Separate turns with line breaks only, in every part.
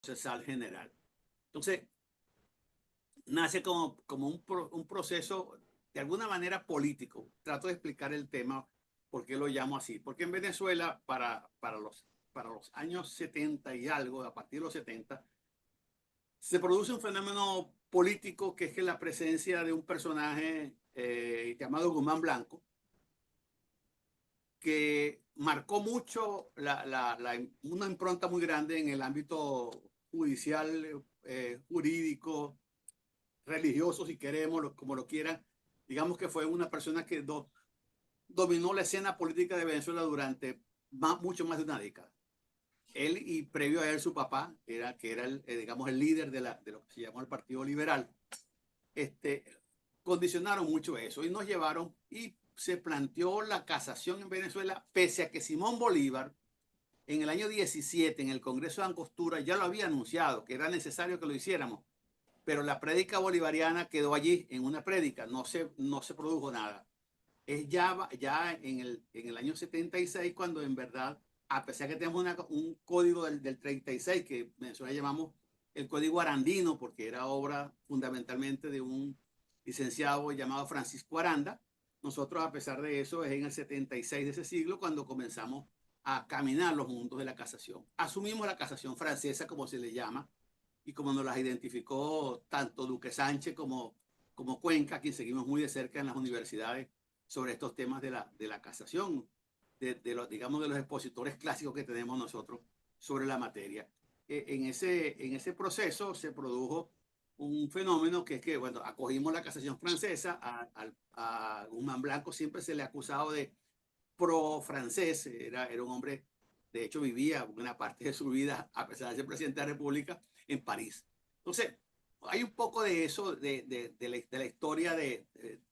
procesal general. Entonces, nace como un proceso de alguna manera político. Trato de explicar el tema, por qué lo llamo así. Porque en Venezuela, para los años 70 y algo, a partir de los 70, se produce un fenómeno político que es que la presencia de un personaje llamado Guzmán Blanco, que marcó mucho una impronta muy grande en el ámbito judicial, jurídico, religioso, si queremos, como lo quieran. Digamos que fue una persona que dominó la escena política de Venezuela durante mucho más de una década. Él y previo a él su papá, que era digamos, el líder de lo que se llamó el Partido Liberal, este, condicionaron mucho eso y nos llevaron y se planteó la casación en Venezuela, pese a que Simón Bolívar en el año 17 en el Congreso de Angostura ya lo había anunciado, que era necesario que lo hiciéramos, pero la prédica bolivariana quedó allí en una prédica, no se produjo nada. Es ya en el año 76 cuando en verdad, a pesar que tenemos un código del 36 que en Venezuela llamamos el código arandino, porque era obra fundamentalmente de un licenciado llamado Francisco Aranda, nosotros a pesar de eso es en el 76 de ese siglo cuando comenzamos a caminar los mundos de la casación. Asumimos la casación francesa, como se le llama, y como nos las identificó tanto Duque Sánchez como Cuenca, quien seguimos muy de cerca en las universidades sobre estos temas de la casación, digamos, de los expositores clásicos que tenemos nosotros sobre la materia. En ese proceso se produjo un fenómeno que es que, bueno, acogimos la casación francesa, a Guzmán Blanco siempre se le ha acusado de pro-francés, era un hombre, de hecho vivía una parte de su vida, a pesar de ser presidente de la República, en París. Entonces, hay un poco de eso, de la historia de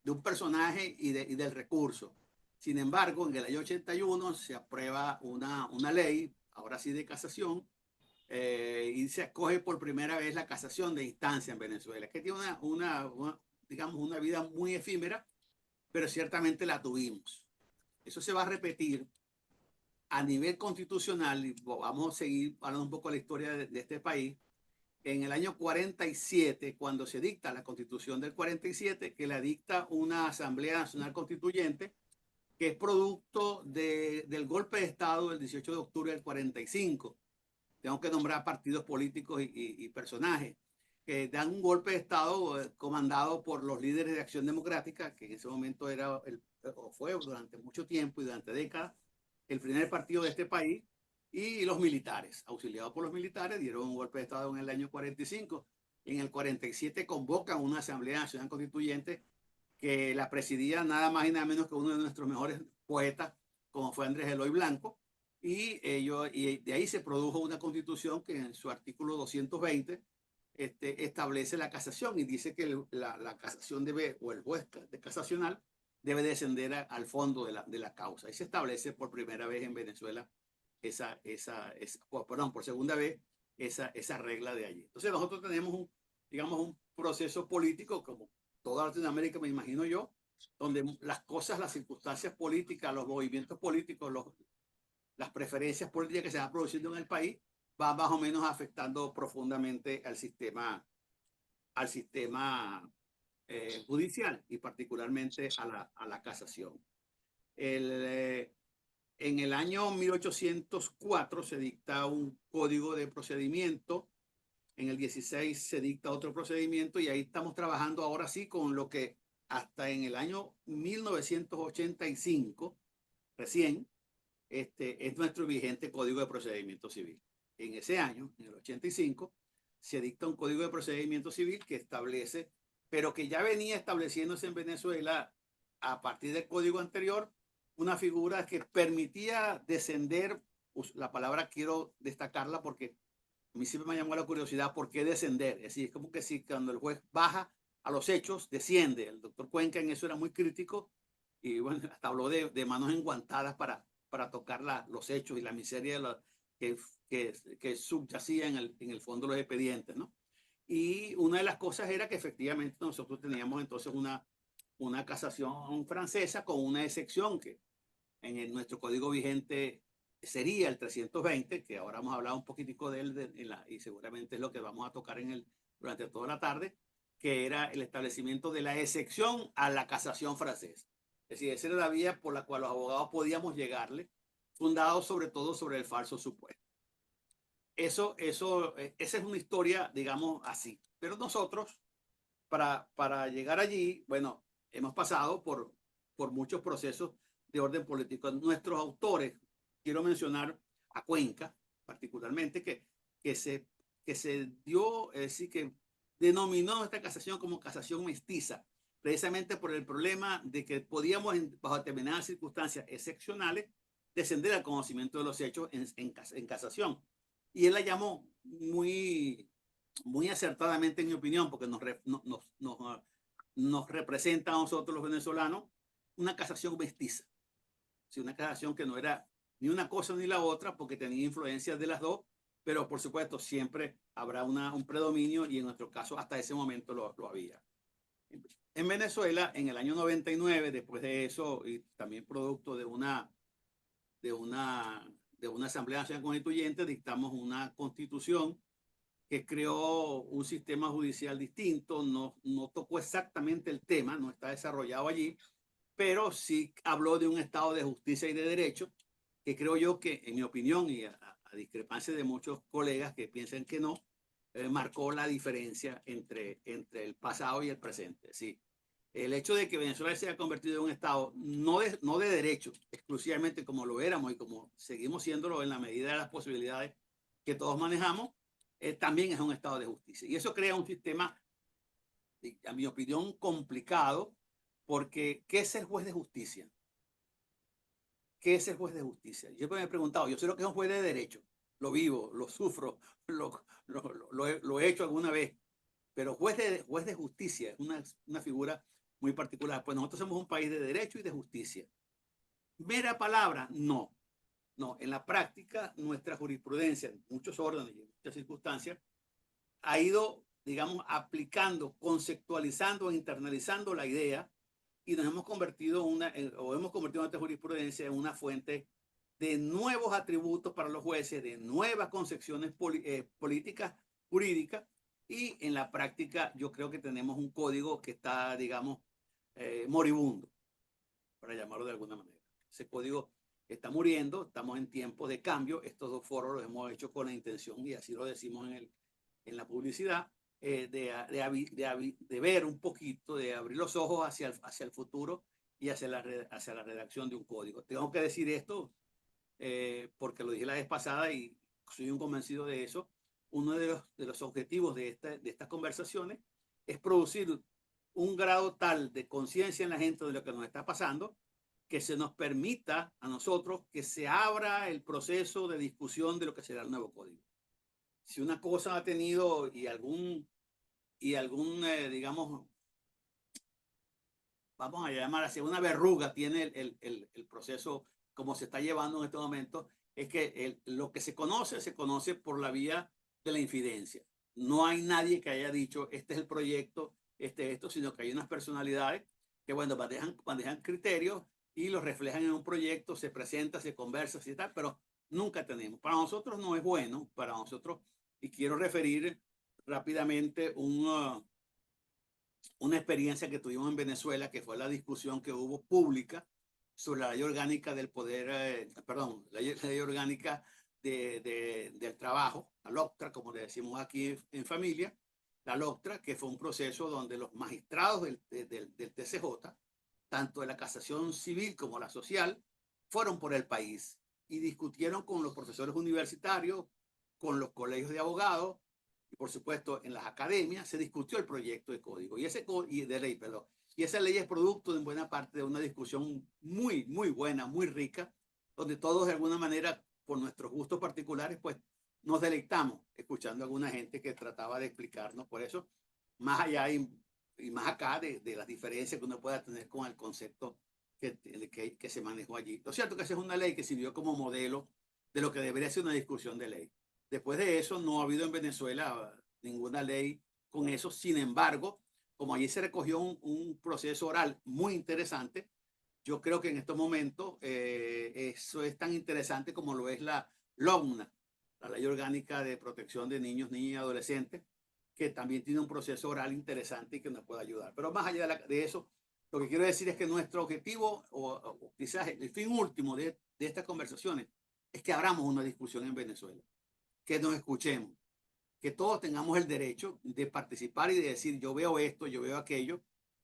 un personaje y del recurso. Sin embargo, en el año 81 se aprueba una ley, ahora sí de casación, y se acoge por primera vez la casación de instancia en Venezuela, que tiene digamos, una vida muy efímera, pero ciertamente la tuvimos. Eso se va a repetir a nivel constitucional, y vamos a seguir hablando un poco de la historia de este país, en el año 47, cuando se dicta la constitución del 47, que la dicta una Asamblea Nacional Constituyente, que es producto del golpe de Estado del 18 de octubre del 45. Tengo que nombrar partidos políticos y personajes que dan un golpe de Estado comandado por los líderes de Acción Democrática, que en ese momento o fue durante mucho tiempo y durante décadas el primer partido de este país, y los militares, auxiliados por los militares, dieron un golpe de Estado en el año 45. En el 47 convocan una Asamblea Nacional Constituyente que la presidía nada más y nada menos que uno de nuestros mejores poetas, como fue Andrés Eloy Blanco, y de ahí se produjo una constitución que en su artículo 220 establece la casación y dice que la casación debe, o el juez de casacional, debe descender al fondo de la causa. Y se establece por primera vez en Venezuela por segunda vez, esa regla de allí. Entonces nosotros tenemos digamos, un proceso político, como toda Latinoamérica, me imagino yo, donde las cosas, las circunstancias políticas, los movimientos políticos, las preferencias políticas que se van produciendo en el país, van más o menos afectando profundamente al sistema judicial y particularmente a la casación. En el año 1804 se dicta un código de procedimiento, en el 16 se dicta otro procedimiento y ahí estamos trabajando ahora sí con lo que hasta en el año 1985, recién, es nuestro vigente Código de Procedimiento Civil. En ese año, en el 85, se dicta un Código de Procedimiento Civil que establece, pero que ya venía estableciéndose en Venezuela a partir del código anterior, una figura que permitía descender, la palabra quiero destacarla porque a mí siempre me llamó la curiosidad por qué descender. Es decir, es como que si cuando el juez baja a los hechos, desciende. El doctor Cuenca en eso era muy crítico y bueno, hasta habló de manos enguantadas para tocar los hechos y la miseria que subyacía en el fondo de los expedientes, ¿no? Y una de las cosas era que efectivamente nosotros teníamos entonces una casación francesa con una excepción que nuestro código vigente sería el 320, que ahora hemos hablado un poquitico de él y seguramente es lo que vamos a tocar durante toda la tarde, que era el establecimiento de la excepción a la casación francesa. Es decir, esa era la vía por la cual los abogados podíamos llegarle, fundado sobre todo sobre el falso supuesto. Esa es una historia, digamos así. Pero nosotros, para llegar allí, bueno, hemos pasado por muchos procesos de orden político. Nuestros autores, quiero mencionar a Cuenca, particularmente, que se dio, es decir, que denominó esta casación como casación mestiza, precisamente por el problema de que podíamos, bajo determinadas circunstancias excepcionales, descender al conocimiento de los hechos en casación. Y él la llamó muy acertadamente, en mi opinión, porque nos representa a nosotros los venezolanos una casación mestiza. Sí, una casación que no era ni una cosa ni la otra, porque tenía influencias de las dos, pero por supuesto siempre habrá un predominio y en nuestro caso hasta ese momento lo había. En Venezuela, en el año 99, después de eso, y también producto de una, de una Asamblea Nacional Constituyente, dictamos una constitución que creó un sistema judicial distinto, no tocó exactamente el tema, no está desarrollado allí, pero sí habló de un estado de justicia y de derecho, que creo yo que, en mi opinión, y a discrepancia de muchos colegas que piensan que no, marcó la diferencia entre el pasado y el presente. Sí. El hecho de que Venezuela se haya convertido en un estado no de derecho, exclusivamente como lo éramos y como seguimos siéndolo en la medida de las posibilidades que todos manejamos, también es un estado de justicia. Y eso crea un sistema, a mi opinión, complicado, porque ¿qué es el juez de justicia? ¿Qué es el juez de justicia? Yo me he preguntado, yo sé lo que es un juez de derecho, lo vivo, lo sufro, lo he hecho alguna vez, pero juez de justicia es una figura muy particular. Pues nosotros somos un país de derecho y de justicia. ¿Mera palabra? No. No, en la práctica, nuestra jurisprudencia, en muchos órdenes y en muchas circunstancias, ha ido, digamos, aplicando, conceptualizando, internalizando la idea y nos hemos convertido hemos convertido nuestra jurisprudencia en una fuente de nuevos atributos para los jueces, de nuevas concepciones políticas, jurídicas, y en la práctica yo creo que tenemos un código que está, digamos, moribundo, para llamarlo de alguna manera. Ese código está muriendo, estamos en tiempos de cambio, estos dos foros los hemos hecho con la intención, y así lo decimos en la publicidad, de ver un poquito, de abrir los ojos hacia el futuro y hacia la redacción de un código. Tengo que decir esto porque lo dije la vez pasada y soy un convencido de eso. Uno de los objetivos de estas conversaciones es producir un grado tal de conciencia en la gente de lo que nos está pasando, que se nos permita a nosotros que se abra el proceso de discusión de lo que será el nuevo código. Si una cosa ha tenido digamos, vamos a llamar así, una verruga tiene el proceso como se está llevando en este momento, es que lo que se conoce por la vía de la infidencia. No hay nadie que haya dicho, este es el proyecto, esto, sino que hay unas personalidades que, bueno, manejan criterios y los reflejan en un proyecto, se presenta, se conversa, y tal, pero nunca tenemos. Para nosotros no es bueno, para nosotros, y quiero referir rápidamente una experiencia que tuvimos en Venezuela, que fue la discusión que hubo pública sobre la ley orgánica del poder, perdón, la ley orgánica del trabajo, la LOCTRA, como le decimos aquí en familia, la LOCTRA, que fue un proceso donde los magistrados del TCJ, tanto de la casación civil como la social, fueron por el país y discutieron con los profesores universitarios, con los colegios de abogados, y por supuesto en las academias se discutió el proyecto de código y de ley, perdón. Y esa ley es producto en buena parte de una discusión muy buena, muy rica, donde todos de alguna manera, por nuestros gustos particulares, pues nos deleitamos escuchando a alguna gente que trataba de explicarnos. Por eso, más allá y más acá de las diferencias que uno pueda tener con el concepto que se manejó allí. Lo cierto es que esa es una ley que sirvió como modelo de lo que debería ser una discusión de ley. Después de eso, no ha habido en Venezuela ninguna ley con eso. Sin embargo, como allí se recogió un proceso oral muy interesante, Yo creo que en estos momentos eso es tan interesante como lo es la LOGNA, la Ley Orgánica de Protección de Niños, Niñas y Adolescentes, que también tiene un proceso oral interesante y que nos puede ayudar. Pero más allá de eso, lo que quiero decir es que nuestro objetivo, o quizás el fin último de estas conversaciones, es que abramos una discusión en Venezuela, que nos escuchemos, que todos tengamos el derecho de participar y de decir yo veo esto, yo veo aquello,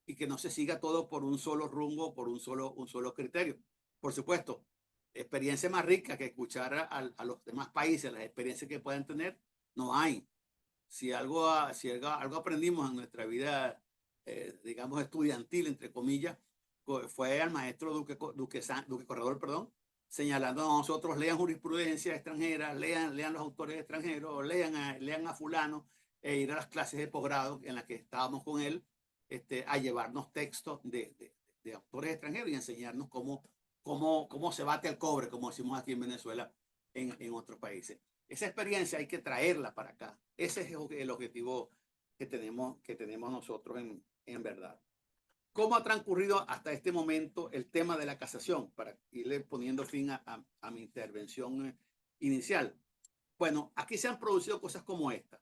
y que no se siga todo por un solo rumbo, por un solo criterio. Por supuesto, experiencia más rica que escuchar a los demás países, las experiencias que puedan tener, no hay. Si algo aprendimos en nuestra vida, digamos, estudiantil, entre comillas, fue al maestro Duque Corredor, perdón, señalando a nosotros: lean jurisprudencia extranjera, lean los autores extranjeros, lean a fulano, e ir a las clases de posgrado en las que estábamos con él, a llevarnos textos de autores extranjeros y enseñarnos cómo se bate el cobre, como decimos aquí en Venezuela, en otros países. Esa experiencia hay que traerla para acá. Ese es el objetivo que tenemos nosotros en verdad. ¿Cómo ha transcurrido hasta este momento el tema de la casación? Para irle poniendo fin a mi intervención inicial. Bueno, aquí se han producido cosas como esta.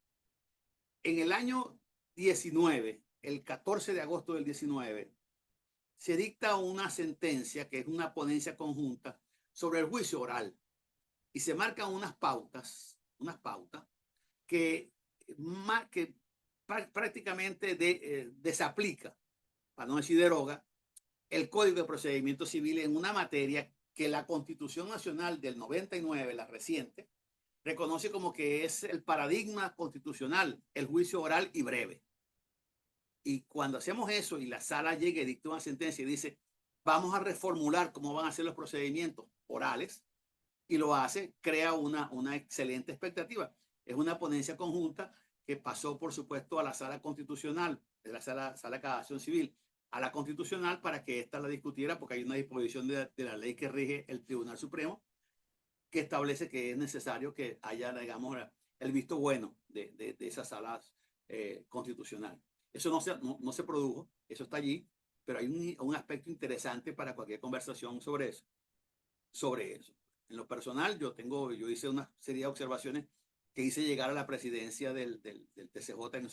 En el año 19, el 14 de agosto del 19, se dicta una sentencia que es una ponencia conjunta sobre el juicio oral y se marcan unas pautas que, que prácticamente desaplica, para no decir deroga, el Código de Procedimiento Civil en una materia que la Constitución Nacional del 99, la reciente, reconoce como que es el paradigma constitucional, el juicio oral y breve. Y cuando hacemos eso y la sala llega y dicta una sentencia y dice, vamos a reformular cómo van a ser los procedimientos orales, y lo hace, crea una excelente expectativa. Es una ponencia conjunta que pasó, por supuesto, a la sala constitucional, de la sala de casación civil, a la constitucional para que ésta la discutiera, porque hay una disposición de la ley que rige el Tribunal Supremo que establece que es necesario que haya, digamos, el visto bueno de esa sala constitucional. Eso no se produjo, eso está allí, pero hay un aspecto interesante para cualquier conversación sobre eso. En lo personal, yo hice una serie de observaciones que hice llegar a la presidencia del TCJ en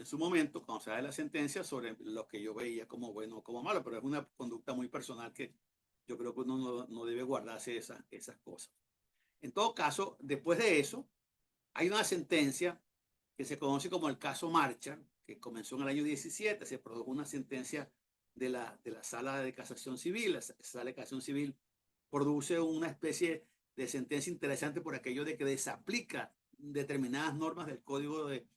su momento, cuando se da la sentencia, sobre lo que yo veía como bueno o como malo, pero es una conducta muy personal que yo creo que uno no debe guardarse esas cosas. En todo caso, después de eso, hay una sentencia que se conoce como el caso Marchand, que comenzó en el año 17, se produjo una sentencia de la Sala de Casación Civil. La Sala de Casación Civil produce una especie de sentencia interesante por aquello de que desaplica determinadas normas del Código de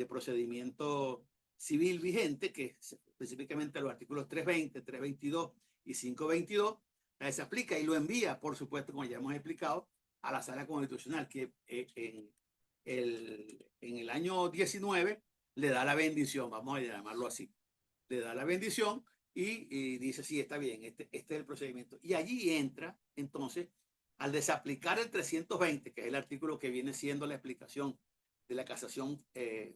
Procedimiento Civil vigente, que específicamente los artículos 320, 322 y 522, la desaplica y lo envía, por supuesto, como ya hemos explicado, a la Sala Constitucional, que en el año 19 le da la bendición, vamos a llamarlo así, le da la bendición y dice, sí, está bien, este es el procedimiento. Y allí entra, entonces, al desaplicar el 320, que es el artículo que viene siendo la explicación de la casación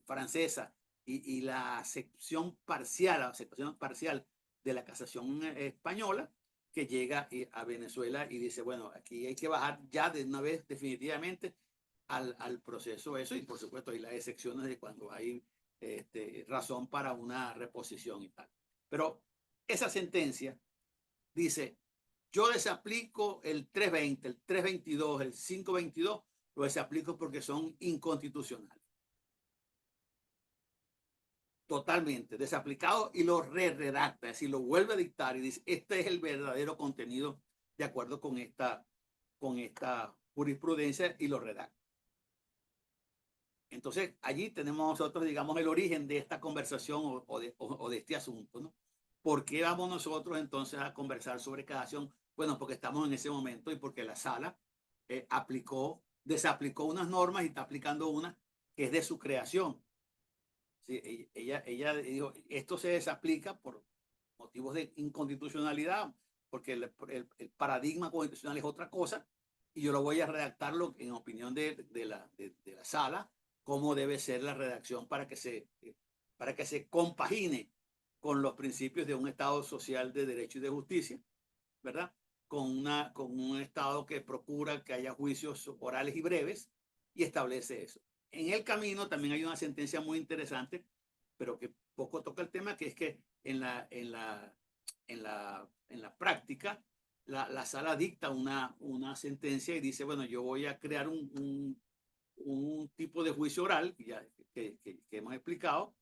francesa y la acepción parcial de la casación española, que llega a Venezuela y dice, bueno, aquí hay que bajar ya de una vez definitivamente al proceso eso, y por supuesto hay las excepciones de cuando hay razón para una reposición y tal. Pero esa sentencia dice, yo desaplico el 320, el 322, el 522, lo desaplico porque son inconstitucionales. Totalmente desaplicado, y lo redacta, es decir, lo vuelve a dictar y dice, este es el verdadero contenido de acuerdo con esta jurisprudencia, y lo redacta. Entonces, allí tenemos nosotros, digamos, el origen de esta conversación o de este asunto, ¿no? ¿Por qué vamos nosotros entonces a conversar sobre casación? Bueno, porque estamos en ese momento y porque la sala desaplicó unas normas y está aplicando una que es de su creación. Sí, ella dijo, esto se desaplica por motivos de inconstitucionalidad, porque el paradigma constitucional es otra cosa, y yo lo voy a redactarlo en opinión de la sala, cómo debe ser la redacción para que se compagine con los principios de un Estado social de derecho y de justicia, ¿verdad? Con un Estado que procura que haya juicios orales y breves y establece eso. En el camino también hay una sentencia muy interesante, pero que poco toca el tema, que es que en la práctica la sala dicta una sentencia y dice, bueno, yo voy a crear un tipo de juicio oral que hemos explicado,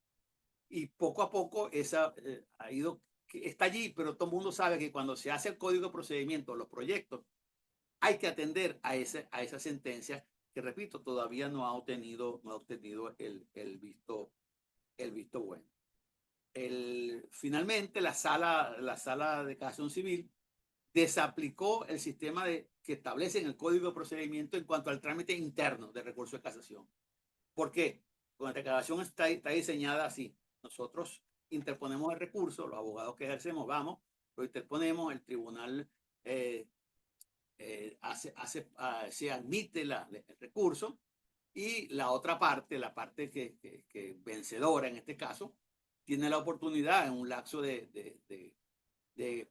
y poco a poco esa ha ido, está allí, pero todo el mundo sabe que cuando se hace el código de procedimiento, los proyectos, hay que atender a esa sentencia que, repito, todavía no ha obtenido el visto bueno. Finalmente, la sala de casación civil desaplicó el sistema que establece en el código de procedimiento en cuanto al trámite interno de recurso de casación. ¿Por qué? Porque la declaración está diseñada así. Nosotros interponemos el recurso, los abogados que ejercemos, vamos, lo interponemos, el tribunal se admite el recurso, y la otra parte, la parte que vencedora en este caso, tiene la oportunidad en un lapso de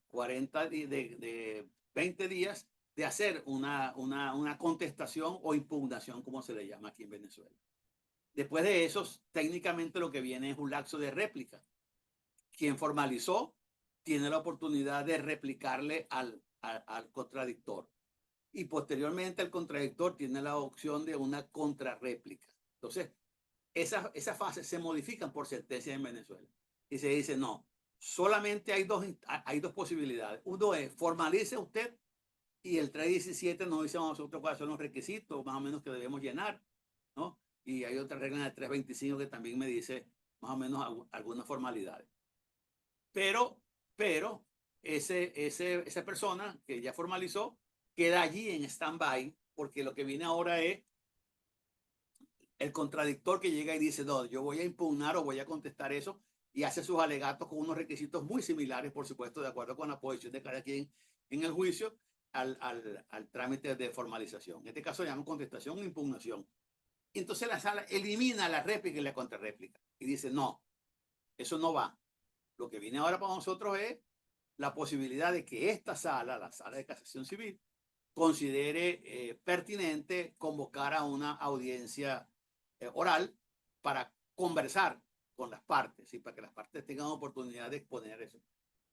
40, de 20 días de hacer una contestación o impugnación, como se le llama aquí en Venezuela. Después de eso, técnicamente lo que viene es un lapso de réplica. Quien formalizó tiene la oportunidad de replicarle al contradictor. Y posteriormente el contradictor tiene la opción de una contrarréplica. Entonces, esas fases se modifican por sentencia en Venezuela. Y se dice, no, solamente hay dos posibilidades. Uno es, formalice usted, y el 317 nos dice a nosotros cuáles son los requisitos más o menos que debemos llenar, ¿no? Y hay otra regla de 325 que también me dice más o menos algunas formalidades. Pero esa persona que ya formalizó queda allí en stand-by, porque lo que viene ahora es el contradictor que llega y dice, no, yo voy a impugnar o voy a contestar eso, y hace sus alegatos con unos requisitos muy similares, por supuesto, de acuerdo con la posición de cada quien en el juicio, al trámite de formalización. En este caso se llama contestación o impugnación. Y entonces la sala elimina la réplica y la contrarréplica y dice, no, eso no va. Lo que viene ahora para nosotros es la posibilidad de que esta sala, la sala de casación civil, considere pertinente convocar a una audiencia oral para conversar con las partes y para que las partes tengan oportunidad de exponer eso.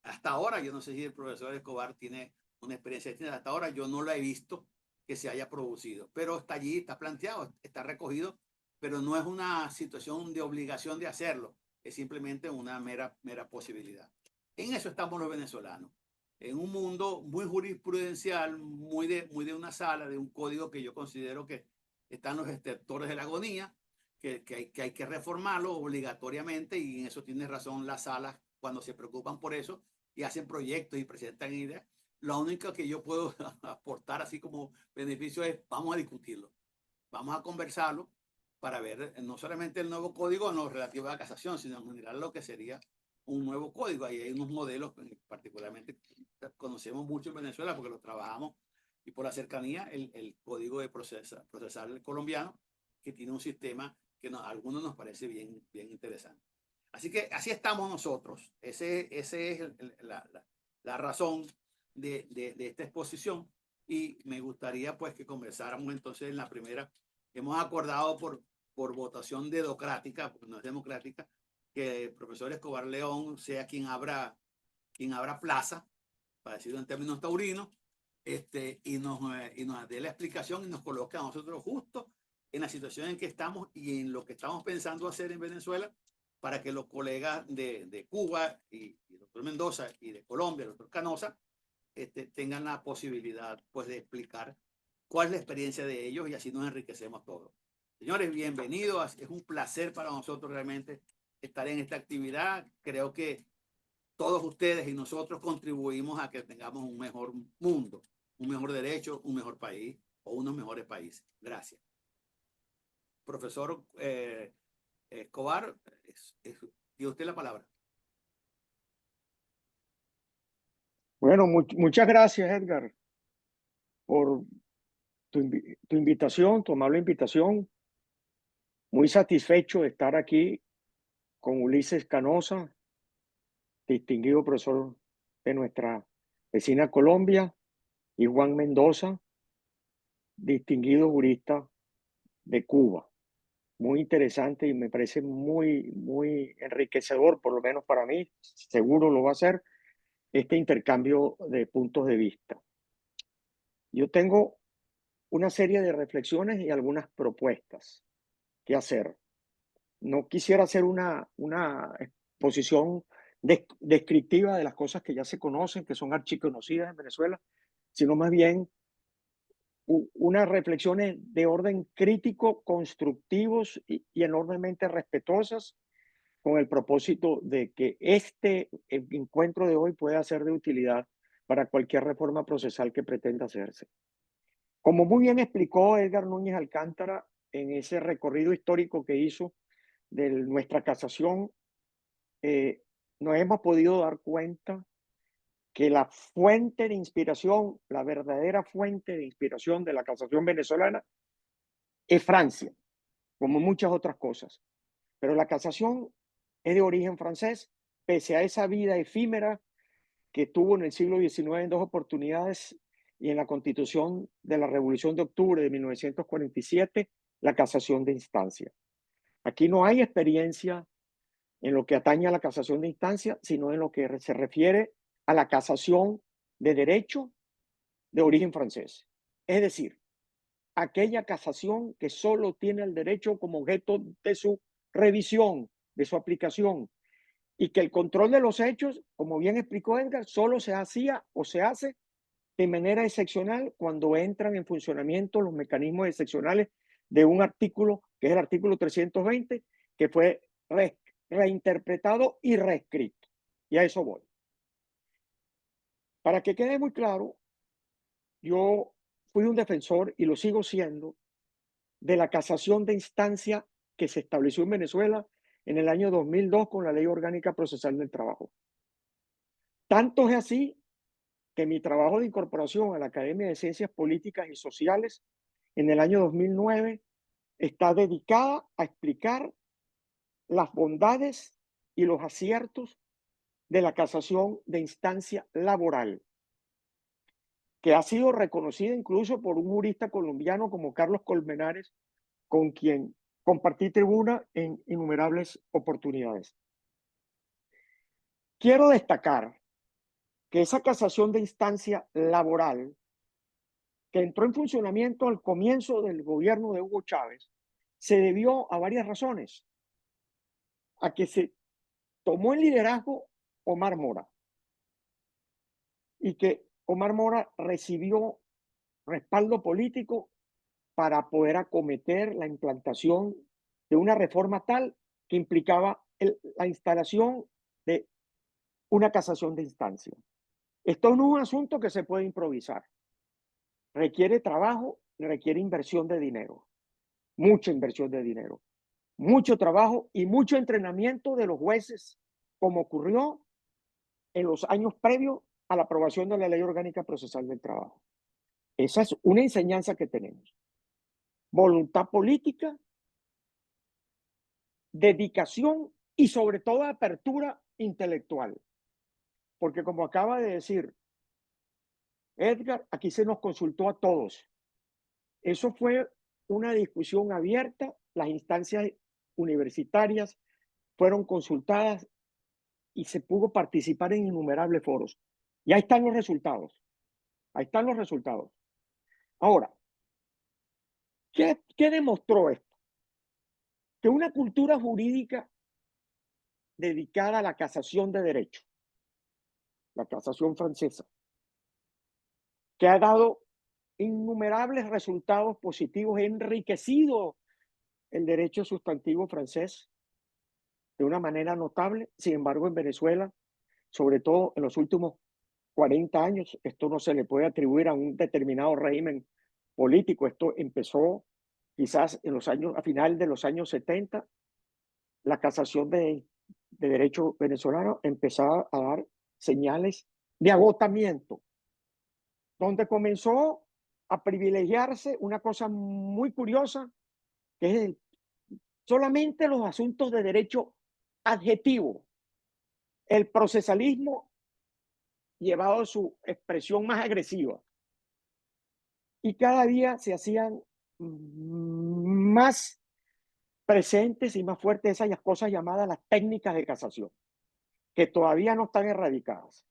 Hasta ahora, yo no sé si el profesor Escobar tiene una experiencia, hasta ahora yo no lo he visto que se haya producido, pero está allí, está planteado, está recogido, pero no es una situación de obligación de hacerlo, es simplemente una mera posibilidad. En eso estamos los venezolanos, en un mundo muy jurisprudencial, muy de una sala, de un código que yo considero que están los exceptores de la agonía, que hay que reformarlo obligatoriamente, y en eso tiene razón las salas cuando se preocupan por eso y hacen proyectos y presentan ideas. Lo único que yo puedo aportar así como beneficio es, vamos a discutirlo, vamos a conversarlo para ver no solamente el nuevo código no relativo a la casación, sino en general lo que sería un nuevo código. Ahí hay unos modelos, particularmente conocemos mucho en Venezuela porque lo trabajamos, y por la cercanía, el código de procesal colombiano, que tiene un sistema que a algunos nos parece bien interesante. Así que así estamos nosotros. Ese es la razón de esta exposición, y me gustaría pues que conversáramos entonces en la primera. Hemos acordado por votación dedocrática, porque no es democrática, que el profesor Escobar León sea quien abra plaza, para decirlo en términos taurinos, y nos dé la explicación y nos coloque a nosotros justo en la situación en que estamos y en lo que estamos pensando hacer en Venezuela, para que los colegas de Cuba y el doctor Mendoza, y de Colombia, el doctor Canosa, tengan la posibilidad pues de explicar cuál es la experiencia de ellos, y así nos enriquecemos todos. Señores, bienvenidos. Es un placer para nosotros realmente estar en esta actividad. Creo que todos ustedes y nosotros contribuimos a que tengamos un mejor mundo, un mejor derecho, un mejor país o unos mejores países. Gracias. Profesor Escobar, tiene usted la palabra.
Bueno, muchas gracias, Edgar, por tu invitación, tu amable invitación. Muy satisfecho de estar aquí con Ulises Canosa, distinguido profesor de nuestra vecina Colombia, y Juan Mendoza, distinguido jurista de Cuba. Muy interesante y me parece muy enriquecedor, por lo menos para mí, seguro lo va a ser, este intercambio de puntos de vista. Yo tengo una serie de reflexiones y algunas propuestas que hacer. No quisiera hacer una exposición descriptiva de las cosas que ya se conocen, que son archiconocidas en Venezuela, sino más bien unas reflexiones de orden crítico, constructivos y enormemente respetuosas, con el propósito de que este encuentro de hoy pueda ser de utilidad para cualquier reforma procesal que pretenda hacerse. Como muy bien explicó Edgar Núñez Alcántara en ese recorrido histórico que hizo de nuestra casación, nos hemos podido dar cuenta que la fuente de inspiración, la verdadera fuente de inspiración de la casación venezolana es Francia, como muchas otras cosas. Pero la casación es de origen francés, pese a esa vida efímera que tuvo en el siglo XIX en dos oportunidades y en la Constitución de la Revolución de Octubre de 1947, la casación de instancia. Aquí no hay experiencia en lo que atañe a la casación de instancia, sino en lo que se refiere a la casación de derecho de origen francés. Es decir, aquella casación que solo tiene el derecho como objeto de su revisión, de su aplicación, y que el control de los hechos, como bien explicó Edgar, solo se hacía o se hace de manera excepcional cuando entran en funcionamiento los mecanismos excepcionales de un artículo, que es el artículo 320, que fue reinterpretado y reescrito. Y a eso voy. Para que quede muy claro, yo fui un defensor y lo sigo siendo de la casación de instancia que se estableció en Venezuela en el año 2002 con la Ley Orgánica Procesal del Trabajo. Tanto es así que mi trabajo de incorporación a la Academia de Ciencias Políticas y Sociales en el año 2009 está dedicada a explicar las bondades y los aciertos de la casación de instancia laboral, que ha sido reconocida incluso por un jurista colombiano como Carlos Colmenares, con quien compartí tribuna en innumerables oportunidades. Quiero destacar que esa casación de instancia laboral, que entró en funcionamiento al comienzo del gobierno de Hugo Chávez, se debió a varias razones. A que se tomó el liderazgo Omar Mora y que Omar Mora recibió respaldo político para poder acometer la implantación de una reforma tal que implicaba la instalación de una casación de instancia. Esto no es un asunto que se puede improvisar. Requiere trabajo, requiere inversión de dinero, mucha inversión de dinero, mucho trabajo y mucho entrenamiento de los jueces, como ocurrió en los años previos a la aprobación de la Ley Orgánica Procesal del Trabajo. Esa es una enseñanza que tenemos. Voluntad política, dedicación y sobre todo apertura intelectual. Porque como acaba de decir Edgar, aquí se nos consultó a todos. Eso fue una discusión abierta, las instancias universitarias fueron consultadas y se pudo participar en innumerables foros. Y ahí están los resultados. Ahí están los resultados. Ahora, ¿qué demostró esto? Que una cultura jurídica dedicada a la casación de derecho, la casación francesa, que ha dado innumerables resultados positivos, ha enriquecido el derecho sustantivo francés de una manera notable. Sin embargo, en Venezuela, sobre todo en los últimos 40 años, esto no se le puede atribuir a un determinado régimen político. Esto empezó quizás en los años, a final de los años 70, la casación de derecho venezolano empezaba a dar señales de agotamiento, donde comenzó a privilegiarse una cosa muy curiosa, que es solamente los asuntos de derecho adjetivo. El procesalismo llevado a su expresión más agresiva. Y cada día se hacían más presentes y más fuertes esas cosas llamadas las técnicas de casación, que todavía no están erradicadas.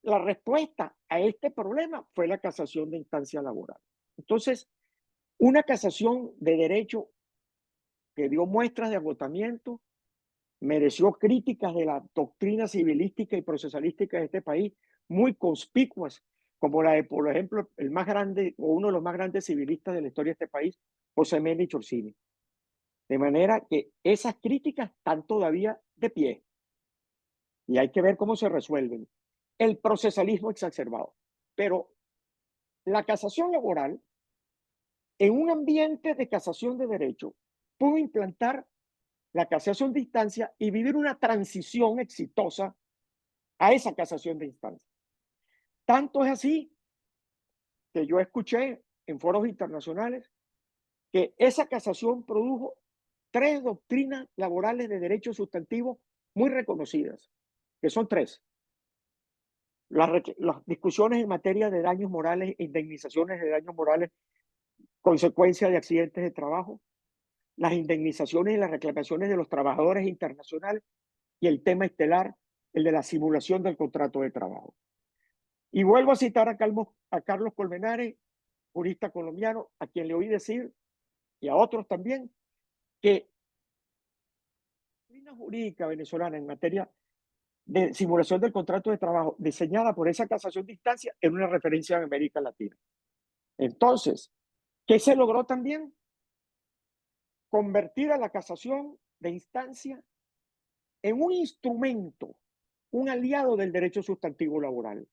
La respuesta a este problema fue la casación de instancia laboral. Entonces, una casación de derecho que dio muestras de agotamiento, mereció críticas de la doctrina civilística y procesalística de este país, muy conspicuas, como la de, por ejemplo, el más grande o uno de los más grandes civilistas de la historia de este país, José Méndez Orsini. De manera que esas críticas están todavía de pie y hay que ver cómo se resuelven. El procesalismo exacerbado. Pero la casación laboral, en un ambiente de casación de derecho, pudo implantar la casación de instancia y vivir una transición exitosa a esa casación de instancia. Tanto es así que yo escuché en foros internacionales que esa casación produjo 3 doctrinas laborales de derecho sustantivo muy reconocidas, que son 3. Las discusiones en materia de daños morales e indemnizaciones de daños morales consecuencia de accidentes de trabajo, las indemnizaciones y las reclamaciones de los trabajadores internacionales y el tema estelar, el de la simulación del contrato de trabajo. Y vuelvo a citar a Carlos Colmenares, jurista colombiano, a quien le oí decir, y a otros también, que la doctrina jurídica venezolana en materia de simulación del contrato de trabajo, diseñada por esa casación de instancia, es una referencia en América Latina. Entonces, ¿qué se logró también? Convertir a la casación de instancia en un instrumento, un aliado del derecho sustantivo laboral.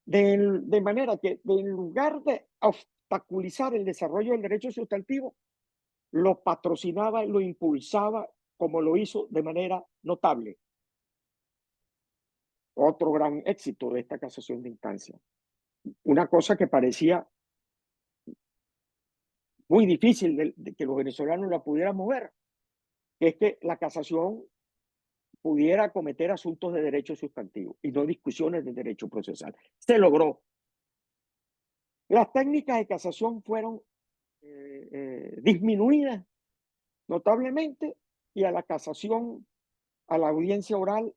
De manera que en lugar de obstaculizar el desarrollo del derecho sustantivo, lo patrocinaba y lo impulsaba como lo hizo de manera notable. Otro gran éxito de esta casación de instancia. Una cosa que parecía muy difícil de que los venezolanos la pudieran mover, es que la casación pudiera cometer asuntos de derecho sustantivo y no discusiones de derecho procesal. Se logró. Las técnicas de casación fueron disminuidas notablemente y a la casación, a la audiencia oral,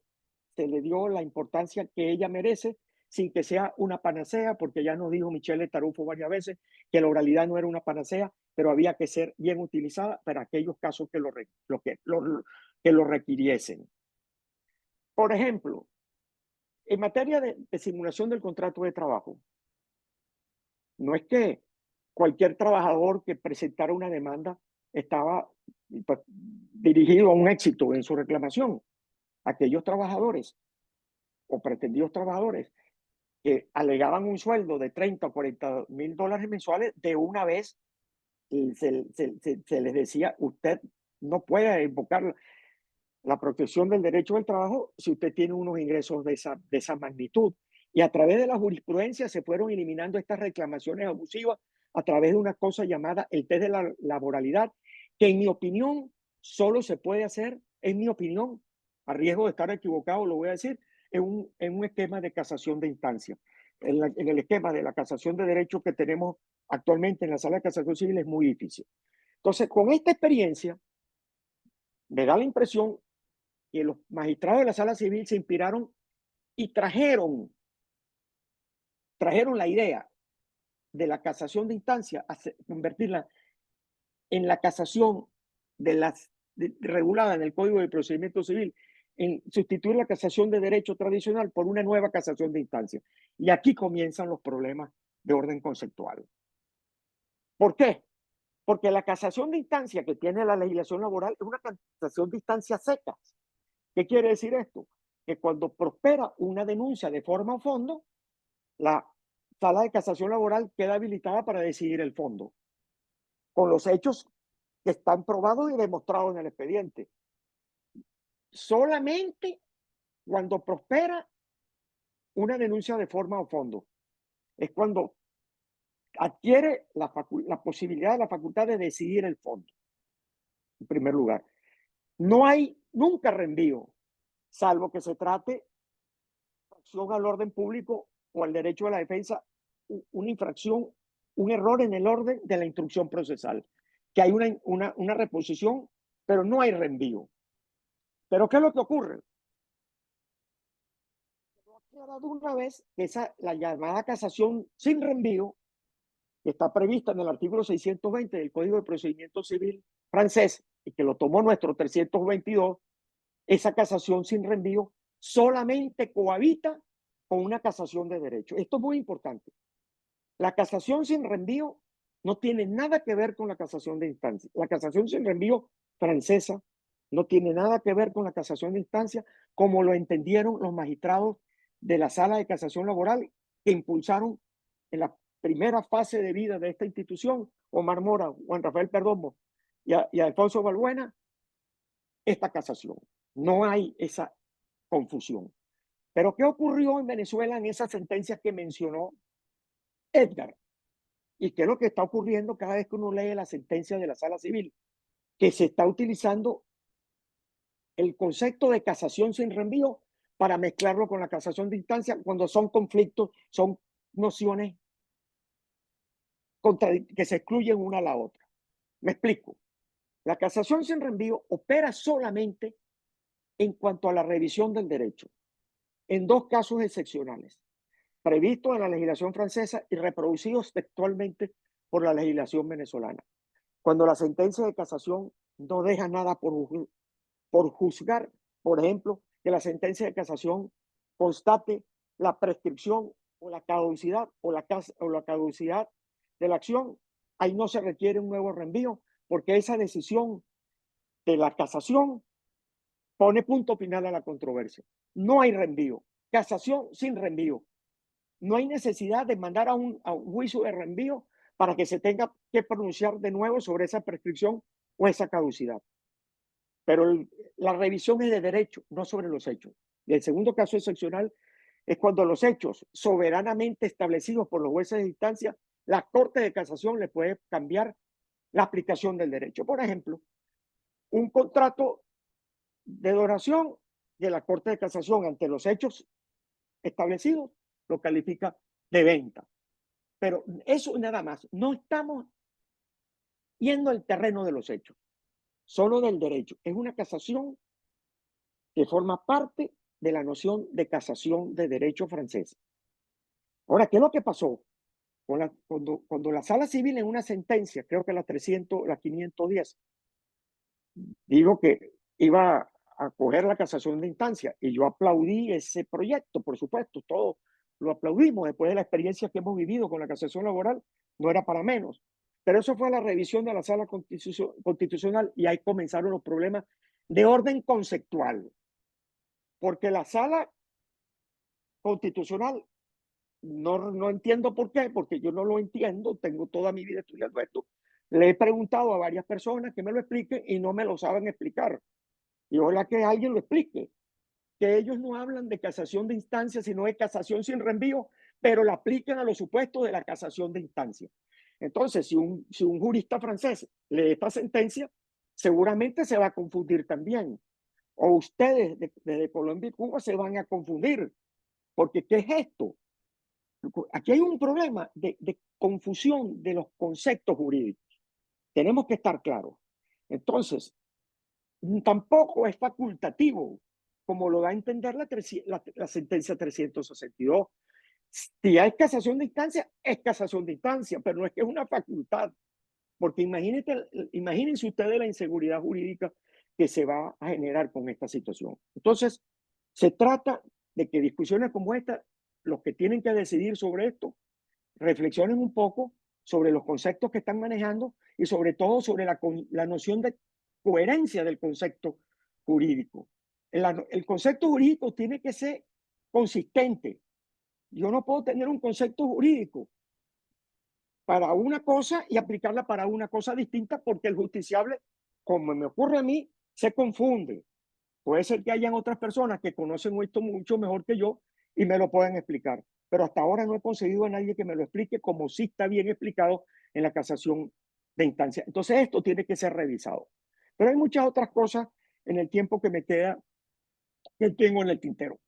se le dio la importancia que ella merece sin que sea una panacea, porque ya nos dijo Michele Tarufo varias veces que la oralidad no era una panacea, pero había que ser bien utilizada para aquellos casos que lo requiriesen. Por ejemplo, en materia de simulación del contrato de trabajo, no es que cualquier trabajador que presentara una demanda estaba pues, dirigido a un éxito en su reclamación. Aquellos trabajadores o pretendidos trabajadores que alegaban un sueldo de 30 o 40 mil dólares mensuales, de una vez se les decía, usted no puede invocar la protección del derecho del trabajo si usted tiene unos ingresos de esa magnitud. Y a través de la jurisprudencia se fueron eliminando estas reclamaciones abusivas a través de una cosa llamada el test de la laboralidad, que en mi opinión solo se puede hacer, en mi opinión, a riesgo de estar equivocado, lo voy a decir, en un esquema de casación de instancia. En el esquema de la casación de derechos que tenemos actualmente en la sala de casación civil es muy difícil. Entonces, con esta experiencia, me da la impresión que los magistrados de la sala civil se inspiraron y trajeron la idea de la casación de instancia, convertirla en la casación regulada en el Código de Procedimiento Civil, en sustituir la casación de derecho tradicional por una nueva casación de instancia. Y aquí comienzan los problemas de orden conceptual. ¿Por qué? Porque la casación de instancia que tiene la legislación laboral es una casación de instancias secas. ¿Qué quiere decir esto? Que cuando prospera una denuncia de forma o fondo, la sala de casación laboral queda habilitada para decidir el fondo, con los hechos que están probados y demostrados en el expediente. Solamente cuando prospera una denuncia de forma o fondo, es cuando adquiere la posibilidad de la facultad de decidir el fondo, en primer lugar. No hay nunca reenvío, salvo que se trate infracción al orden público o al derecho a la defensa, una infracción, un error en el orden de la instrucción procesal, que hay una reposición, pero no hay reenvío. ¿Pero qué es lo que ocurre? Lo ha aclarado una vez que la llamada casación sin reenvío, que está prevista en el artículo 620 del Código de Procedimiento Civil francés y que lo tomó nuestro 322, esa casación sin reenvío solamente cohabita con una casación de derecho. Esto es muy importante. La casación sin reenvío no tiene nada que ver con la casación de instancia. La casación sin reenvío francesa no tiene nada que ver con la casación de instancia como lo entendieron los magistrados de la Sala de Casación Laboral que impulsaron en la primera fase de vida de esta institución, Omar Mora, Juan Rafael Perdomo y Alfonso Balbuena, esta casación. No hay esa confusión. Pero ¿qué ocurrió en Venezuela en esas sentencias que mencionó Edgar? ¿Y qué es lo que está ocurriendo cada vez que uno lee la sentencia de la Sala Civil? Que se está utilizando el concepto de casación sin reenvío para mezclarlo con la casación de instancia cuando son conflictos, son nociones que se excluyen una a la otra. Me explico. La casación sin reenvío opera solamente en cuanto a la revisión del derecho, en dos casos excepcionales, previstos en la legislación francesa y reproducidos textualmente por la legislación venezolana. Cuando la sentencia de casación no deja nada por juzgar, por ejemplo, que la sentencia de casación constate la prescripción o la caducidad o la caducidad de la acción, ahí no se requiere un nuevo reenvío porque esa decisión de la casación pone punto final a la controversia. No hay reenvío. Casación sin reenvío. No hay necesidad de mandar a un juicio de reenvío para que se tenga que pronunciar de nuevo sobre esa prescripción o esa caducidad. Pero la revisión es de derecho, no sobre los hechos. Y el segundo caso excepcional es cuando los hechos soberanamente establecidos por los jueces de instancia, la Corte de Casación le puede cambiar la aplicación del derecho. Por ejemplo, un contrato de donación de la Corte de Casación ante los hechos establecidos lo califica de venta. Pero eso nada más. No estamos yendo al terreno de los hechos, solo del derecho. Es una casación que forma parte de la noción de casación de derecho francés. Ahora, ¿qué es lo que pasó? Cuando la Sala Civil en una sentencia, creo que la 510, digo que iba a coger la casación de instancia y yo aplaudí ese proyecto, por supuesto, todos lo aplaudimos después de la experiencia que hemos vivido con la casación laboral, no era para menos. Pero eso fue la revisión de la Sala Constitucional y ahí comenzaron los problemas de orden conceptual, porque la Sala Constitucional no entiendo por qué, porque yo no lo entiendo, tengo toda mi vida estudiando esto. Le he preguntado a varias personas que me lo expliquen y no me lo saben explicar. Y ojalá que alguien lo explique, que ellos no hablan de casación de instancia, sino de casación sin reenvío, pero la aplican a los supuestos de la casación de instancia. Entonces, si un jurista francés lee esta sentencia, seguramente se va a confundir también. O ustedes desde Colombia y Cuba se van a confundir, porque ¿qué es esto? Aquí hay un problema de confusión de los conceptos jurídicos. Tenemos que estar claros. Entonces, tampoco es facultativo, como lo da a entender la sentencia 362. Si hay casación de instancia, es casación de instancia, pero no es que es una facultad, porque imagínense ustedes la inseguridad jurídica que se va a generar con esta situación. Entonces, se trata de que discusiones como esta, los que tienen que decidir sobre esto, reflexionen un poco sobre los conceptos que están manejando y sobre todo sobre la noción de coherencia del concepto jurídico. El concepto jurídico tiene que ser consistente. Yo no puedo tener un concepto jurídico para una cosa y aplicarla para una cosa distinta porque el justiciable, como me ocurre a mí, se confunde. Puede ser que hayan otras personas que conocen esto mucho mejor que yo y me lo puedan explicar. Pero hasta ahora no he conseguido a nadie que me lo explique como sí está bien explicado en la casación de instancia. Entonces esto tiene que ser revisado. Pero hay muchas otras cosas en el tiempo que me queda que tengo en el tintero.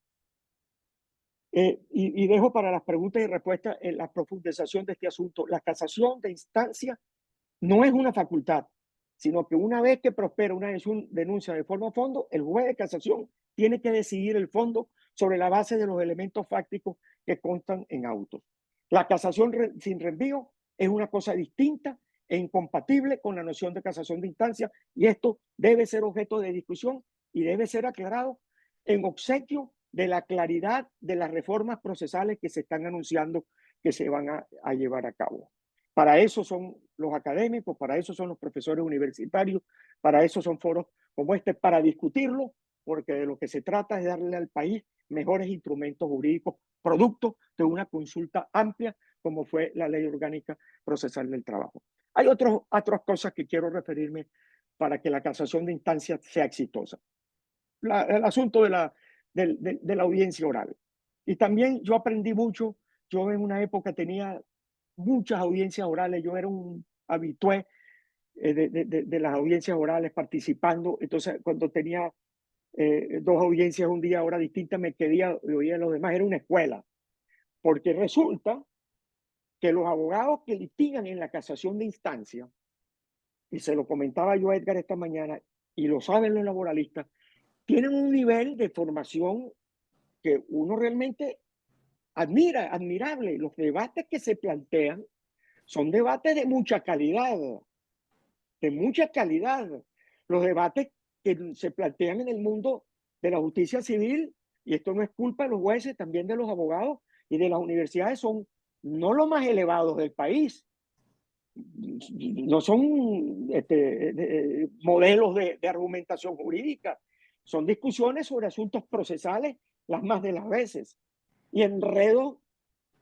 Y dejo para las preguntas y respuestas en la profundización de este asunto. La casación de instancia no es una facultad, sino que una vez que prospera una denuncia de forma a fondo, el juez de casación tiene que decidir el fondo sobre la base de los elementos fácticos que constan en autos. La casación sin reenvío es una cosa distinta e incompatible con la noción de casación de instancia, y esto debe ser objeto de discusión y debe ser aclarado en obsequio de la claridad de las reformas procesales que se están anunciando que se van a llevar a cabo. Para eso son los académicos, para eso son los profesores universitarios, para eso son foros como este, para discutirlo, porque de lo que se trata es darle al país mejores instrumentos jurídicos, producto de una consulta amplia, como fue la Ley Orgánica Procesal del Trabajo. Hay otras cosas que quiero referirme para que la casación de instancia sea exitosa. El asunto de la audiencia oral. Y también yo aprendí mucho. Yo en una época tenía muchas audiencias orales. Yo era un habitué de las audiencias orales participando. Entonces, cuando tenía dos audiencias un día, hora distinta, me quedé y oía a los demás. Era una escuela. Porque resulta que los abogados que litigan en la casación de instancia, y se lo comentaba yo a Edgar esta mañana, y lo saben los laboralistas, tienen un nivel de formación que uno realmente admirable. Los debates que se plantean son debates de mucha calidad, de mucha calidad. Los debates que se plantean en el mundo de la justicia civil, y esto no es culpa de los jueces, también de los abogados y de las universidades, son no los más elevados del país. No son modelos de argumentación jurídica, son discusiones sobre asuntos procesales las más de las veces y enredos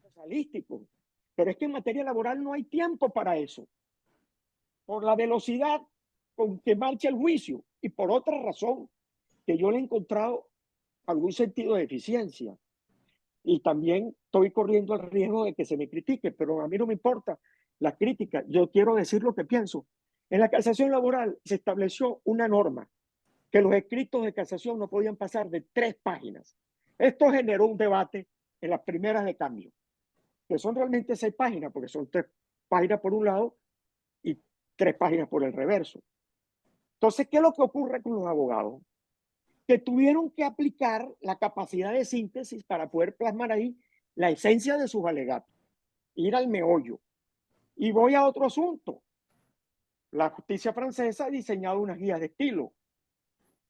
procesalísticos. Pero es que en materia laboral no hay tiempo para eso, por la velocidad con que marcha el juicio y por otra razón que yo le he encontrado algún sentido de eficiencia. Y también estoy corriendo el riesgo de que se me critique, pero a mí no me importa la crítica. Yo quiero decir lo que pienso. En la casación laboral se estableció una norma que los escritos de casación no podían pasar de 3 páginas. Esto generó un debate en las primeras de cambio, que son realmente 6 páginas, porque son 3 páginas por un lado y 3 páginas por el reverso. Entonces, ¿qué es lo que ocurre con los abogados? Que tuvieron que aplicar la capacidad de síntesis para poder plasmar ahí la esencia de sus alegatos, ir al meollo. Y voy a otro asunto. La justicia francesa ha diseñado unas guías de estilo.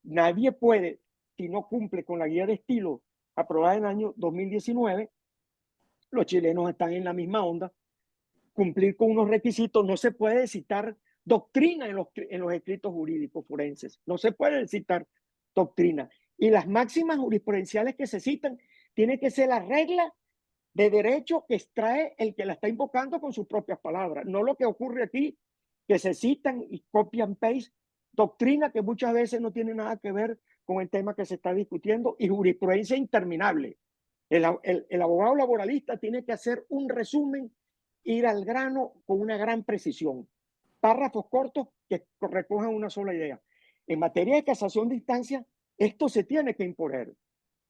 Nadie puede, si no cumple con la guía de estilo aprobada en el año 2019, los chilenos están en la misma onda, cumplir con unos requisitos. No se puede citar doctrina en los escritos jurídicos forenses, no se puede citar doctrina. Y las máximas jurisprudenciales que se citan tiene que ser la regla de derecho que extrae el que la está invocando con sus propias palabras, no lo que ocurre aquí, que se citan y copian paste doctrina que muchas veces no tiene nada que ver con el tema que se está discutiendo y jurisprudencia interminable. El abogado laboralista tiene que hacer un resumen, ir al grano con una gran precisión. Párrafos cortos que recojan una sola idea. En materia de casación de instancia, esto se tiene que imponer.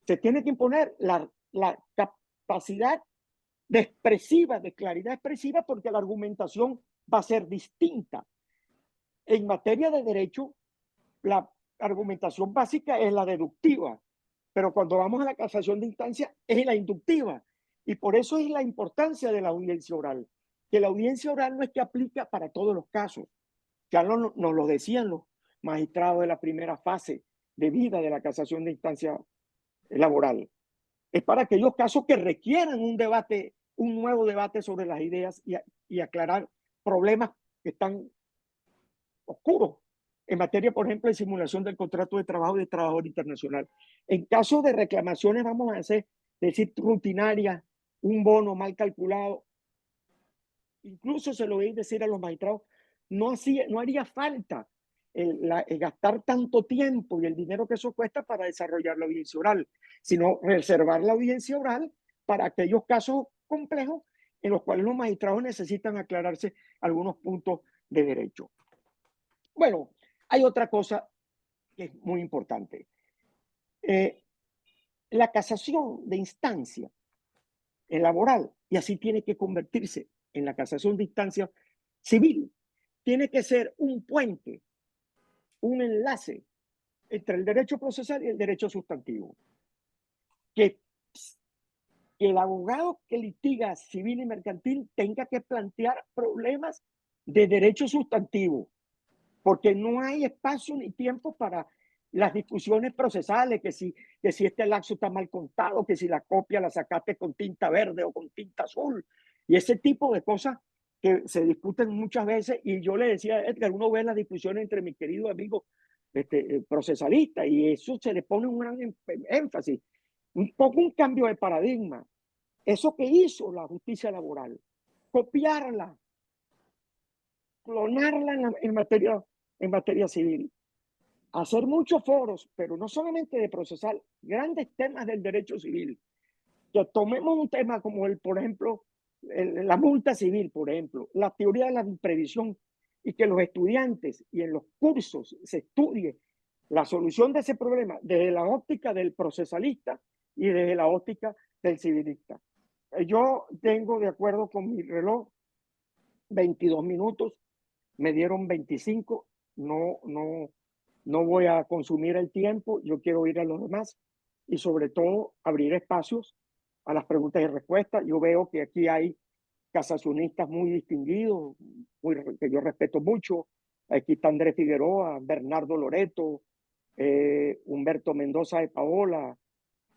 Se tiene que imponer la capacidad de expresiva, de claridad expresiva, porque la argumentación va a ser distinta. En materia de derecho, la argumentación básica es la deductiva, pero cuando vamos a la casación de instancia es la inductiva. Y por eso es la importancia de la audiencia oral, que la audiencia oral no es que aplica para todos los casos. Ya nos lo decían los magistrados de la primera fase de vida de la casación de instancia laboral. Es para aquellos casos que requieran un debate, un nuevo debate sobre las ideas y aclarar problemas que están oscuros en materia, por ejemplo, de simulación del contrato de trabajo de trabajador internacional. En caso de reclamaciones, vamos a decir, rutinarias, un bono mal calculado, incluso se lo voy a decir a los magistrados, no haría falta el gastar tanto tiempo y el dinero que eso cuesta para desarrollar la audiencia oral, sino reservar la audiencia oral para aquellos casos complejos en los cuales los magistrados necesitan aclararse algunos puntos de derecho. Bueno, hay otra cosa que es muy importante. La casación de instancia en laboral, y así tiene que convertirse en la casación de instancia civil. Tiene que ser un puente, un enlace entre el derecho procesal y el derecho sustantivo. Que el abogado que litiga civil y mercantil tenga que plantear problemas de derecho sustantivo, porque no hay espacio ni tiempo para las discusiones procesales, que si este laxo está mal contado, que si la copia la sacaste con tinta verde o con tinta azul, y ese tipo de cosas que se discuten muchas veces. Y yo le decía a Edgar, uno ve las discusiones entre mis queridos amigos procesalistas, y eso se le pone un gran énfasis, un poco un cambio de paradigma. Eso que hizo la justicia laboral, copiarla, clonarla en materia civil, hacer muchos foros, pero no solamente de procesal, grandes temas del derecho civil. Que tomemos un tema como por ejemplo, la multa civil, por ejemplo, la teoría de la imprevisión, y que los estudiantes y en los cursos se estudie la solución de ese problema desde la óptica del procesalista y desde la óptica del civilista. Yo tengo, de acuerdo con mi reloj, 22 minutos, me dieron 25, no voy a consumir el tiempo, yo quiero oír a los demás y sobre todo abrir espacios a las preguntas y respuestas. Yo veo que aquí hay casacionistas muy distinguidos, que yo respeto mucho. Aquí está Andrés Figueroa, Bernardo Loreto, Humberto Mendoza de Paola,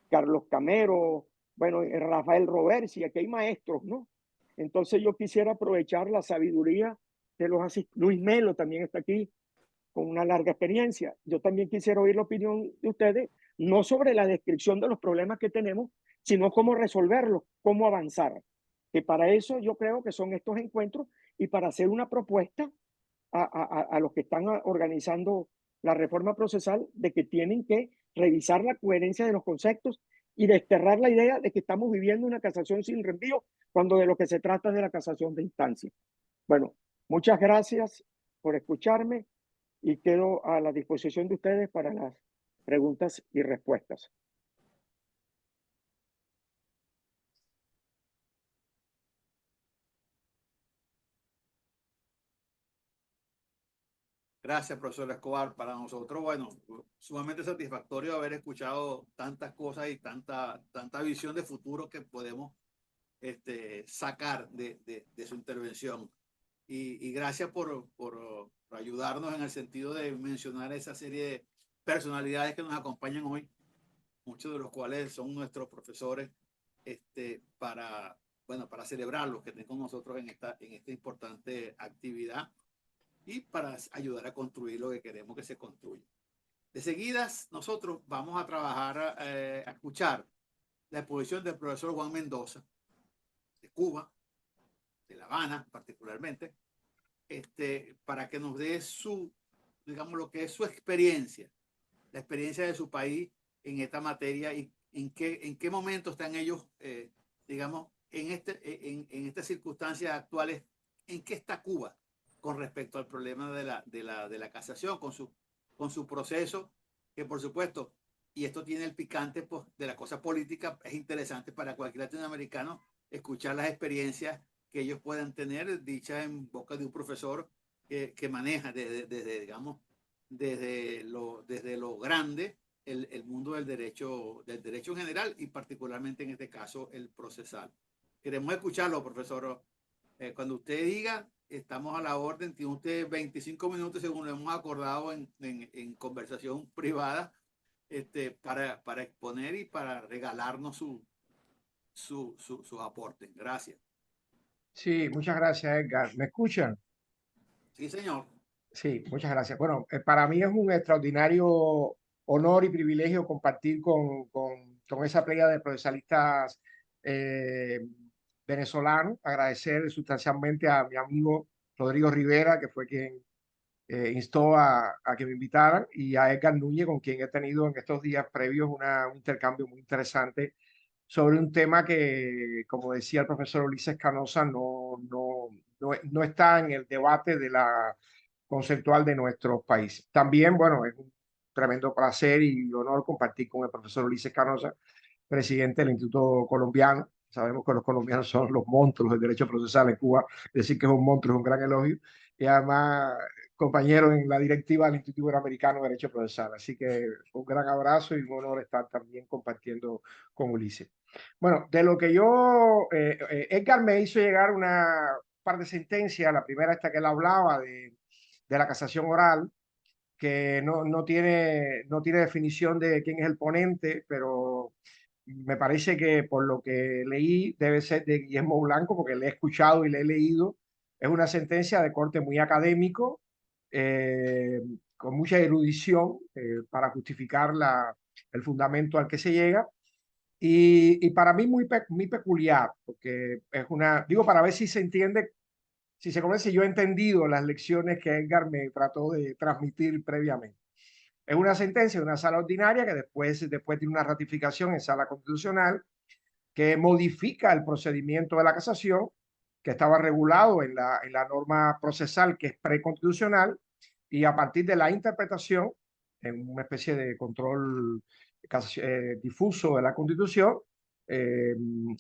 Carlos Camero, bueno, Rafael Roversi, aquí hay maestros, ¿no? Entonces yo quisiera aprovechar la sabiduría de los asistentes. Luis Melo también está aquí con una larga experiencia. Yo también quisiera oír la opinión de ustedes, no sobre la descripción de los problemas que tenemos, sino cómo resolverlos, cómo avanzar. Que para eso yo creo que son estos encuentros, y para hacer una propuesta a los que están organizando la reforma procesal, de que tienen que revisar la coherencia de los conceptos y desterrar la idea de que estamos viviendo una casación sin reenvío, cuando de lo que se trata es de la casación de instancia. Bueno, muchas gracias por escucharme y quedo a la disposición de ustedes para las preguntas y respuestas.
Gracias, profesor Escobar. Para nosotros, bueno, sumamente satisfactorio haber escuchado tantas cosas y tanta visión de futuro que podemos sacar de su intervención. Y gracias por ayudarnos en el sentido de mencionar esa serie de personalidades que nos acompañan hoy, muchos de los cuales son nuestros profesores, para celebrarlos que estén con nosotros en esta importante actividad y para ayudar a construir lo que queremos que se construya. De seguidas, nosotros vamos a trabajar, a escuchar la exposición del profesor Juan Mendoza, de Cuba, de La Habana particularmente, para que nos dé digamos, lo que es su experiencia, la experiencia de su país en esta materia, y en qué momento están ellos, digamos, en estas circunstancias actuales, en qué está Cuba con respecto al problema de la casación, con su proceso, que por supuesto, y esto tiene el picante pues, de la cosa política, es interesante para cualquier latinoamericano escuchar las experiencias que ellos puedan tener, dichas en boca de un profesor que maneja digamos, desde lo grande el mundo del derecho en general, y particularmente en este caso el procesal. Queremos escucharlo, profesor. Cuando usted diga, estamos a la orden. Tiene usted 25 minutos, según lo hemos acordado en conversación privada, para exponer y para regalarnos sus aportes. Gracias.
Sí, muchas gracias, Edgar. ¿Me escuchan?
Sí, señor.
Sí, muchas gracias. Bueno, para mí es un extraordinario honor y privilegio compartir con esa playa de procesalistas eh, venezolanos. Agradecer sustancialmente a mi amigo Rodrigo Rivera, que fue quien instó a que me invitaran, y a Edgar Núñez, con quien he tenido en estos días previos un intercambio muy interesante sobre un tema que, como decía el profesor Ulises Canosa, no está en el debate de la conceptual de nuestros países. También, bueno, es un tremendo placer y honor compartir con el profesor Ulises Canosa, presidente del Instituto Colombiano, Sabemos que los colombianos son los monstruos del derecho procesal en Cuba. Decir que es un monstruo es un gran elogio. Y además, compañero en la directiva del Instituto Iberoamericano de Derecho Procesal. Así que un gran abrazo y un honor estar también compartiendo con Ulises. Bueno, de lo que Edgar me hizo llegar una par de sentencias. La primera, esta que él hablaba de la casación oral, que no tiene definición de quién es el ponente, pero me parece que por lo que leí debe ser de Guillermo Blanco, porque le he escuchado y le he leído. Es una sentencia de corte muy académico, con mucha erudición para justificar el fundamento al que se llega. Y para mí muy peculiar, porque es digo, para ver si se entiende, si se conoce, si yo he entendido las lecciones que Edgar me trató de transmitir previamente. Es una sentencia de una sala ordinaria que después tiene una ratificación en sala constitucional que modifica el procedimiento de la casación, que estaba regulado en la norma procesal que es preconstitucional, y a partir de la interpretación, en una especie de control difuso de la Constitución,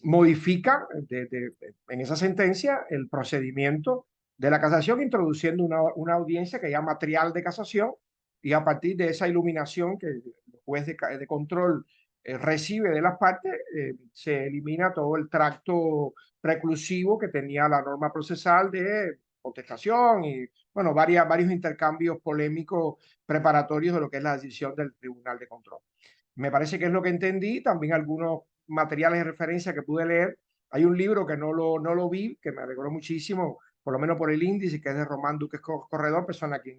modifica en esa sentencia el procedimiento de la casación, introduciendo una audiencia que llama trial de casación, y a partir de esa iluminación que el juez de control recibe de las partes, se elimina todo el tracto preclusivo que tenía la norma procesal de contestación y, bueno, varios intercambios polémicos preparatorios de lo que es la decisión del Tribunal de Control. Me parece que es lo que entendí. También algunos materiales de referencia que pude leer. Hay un libro que no lo vi, que me alegró muchísimo, por lo menos por el índice, que es de Román Duques Corredor, persona a quien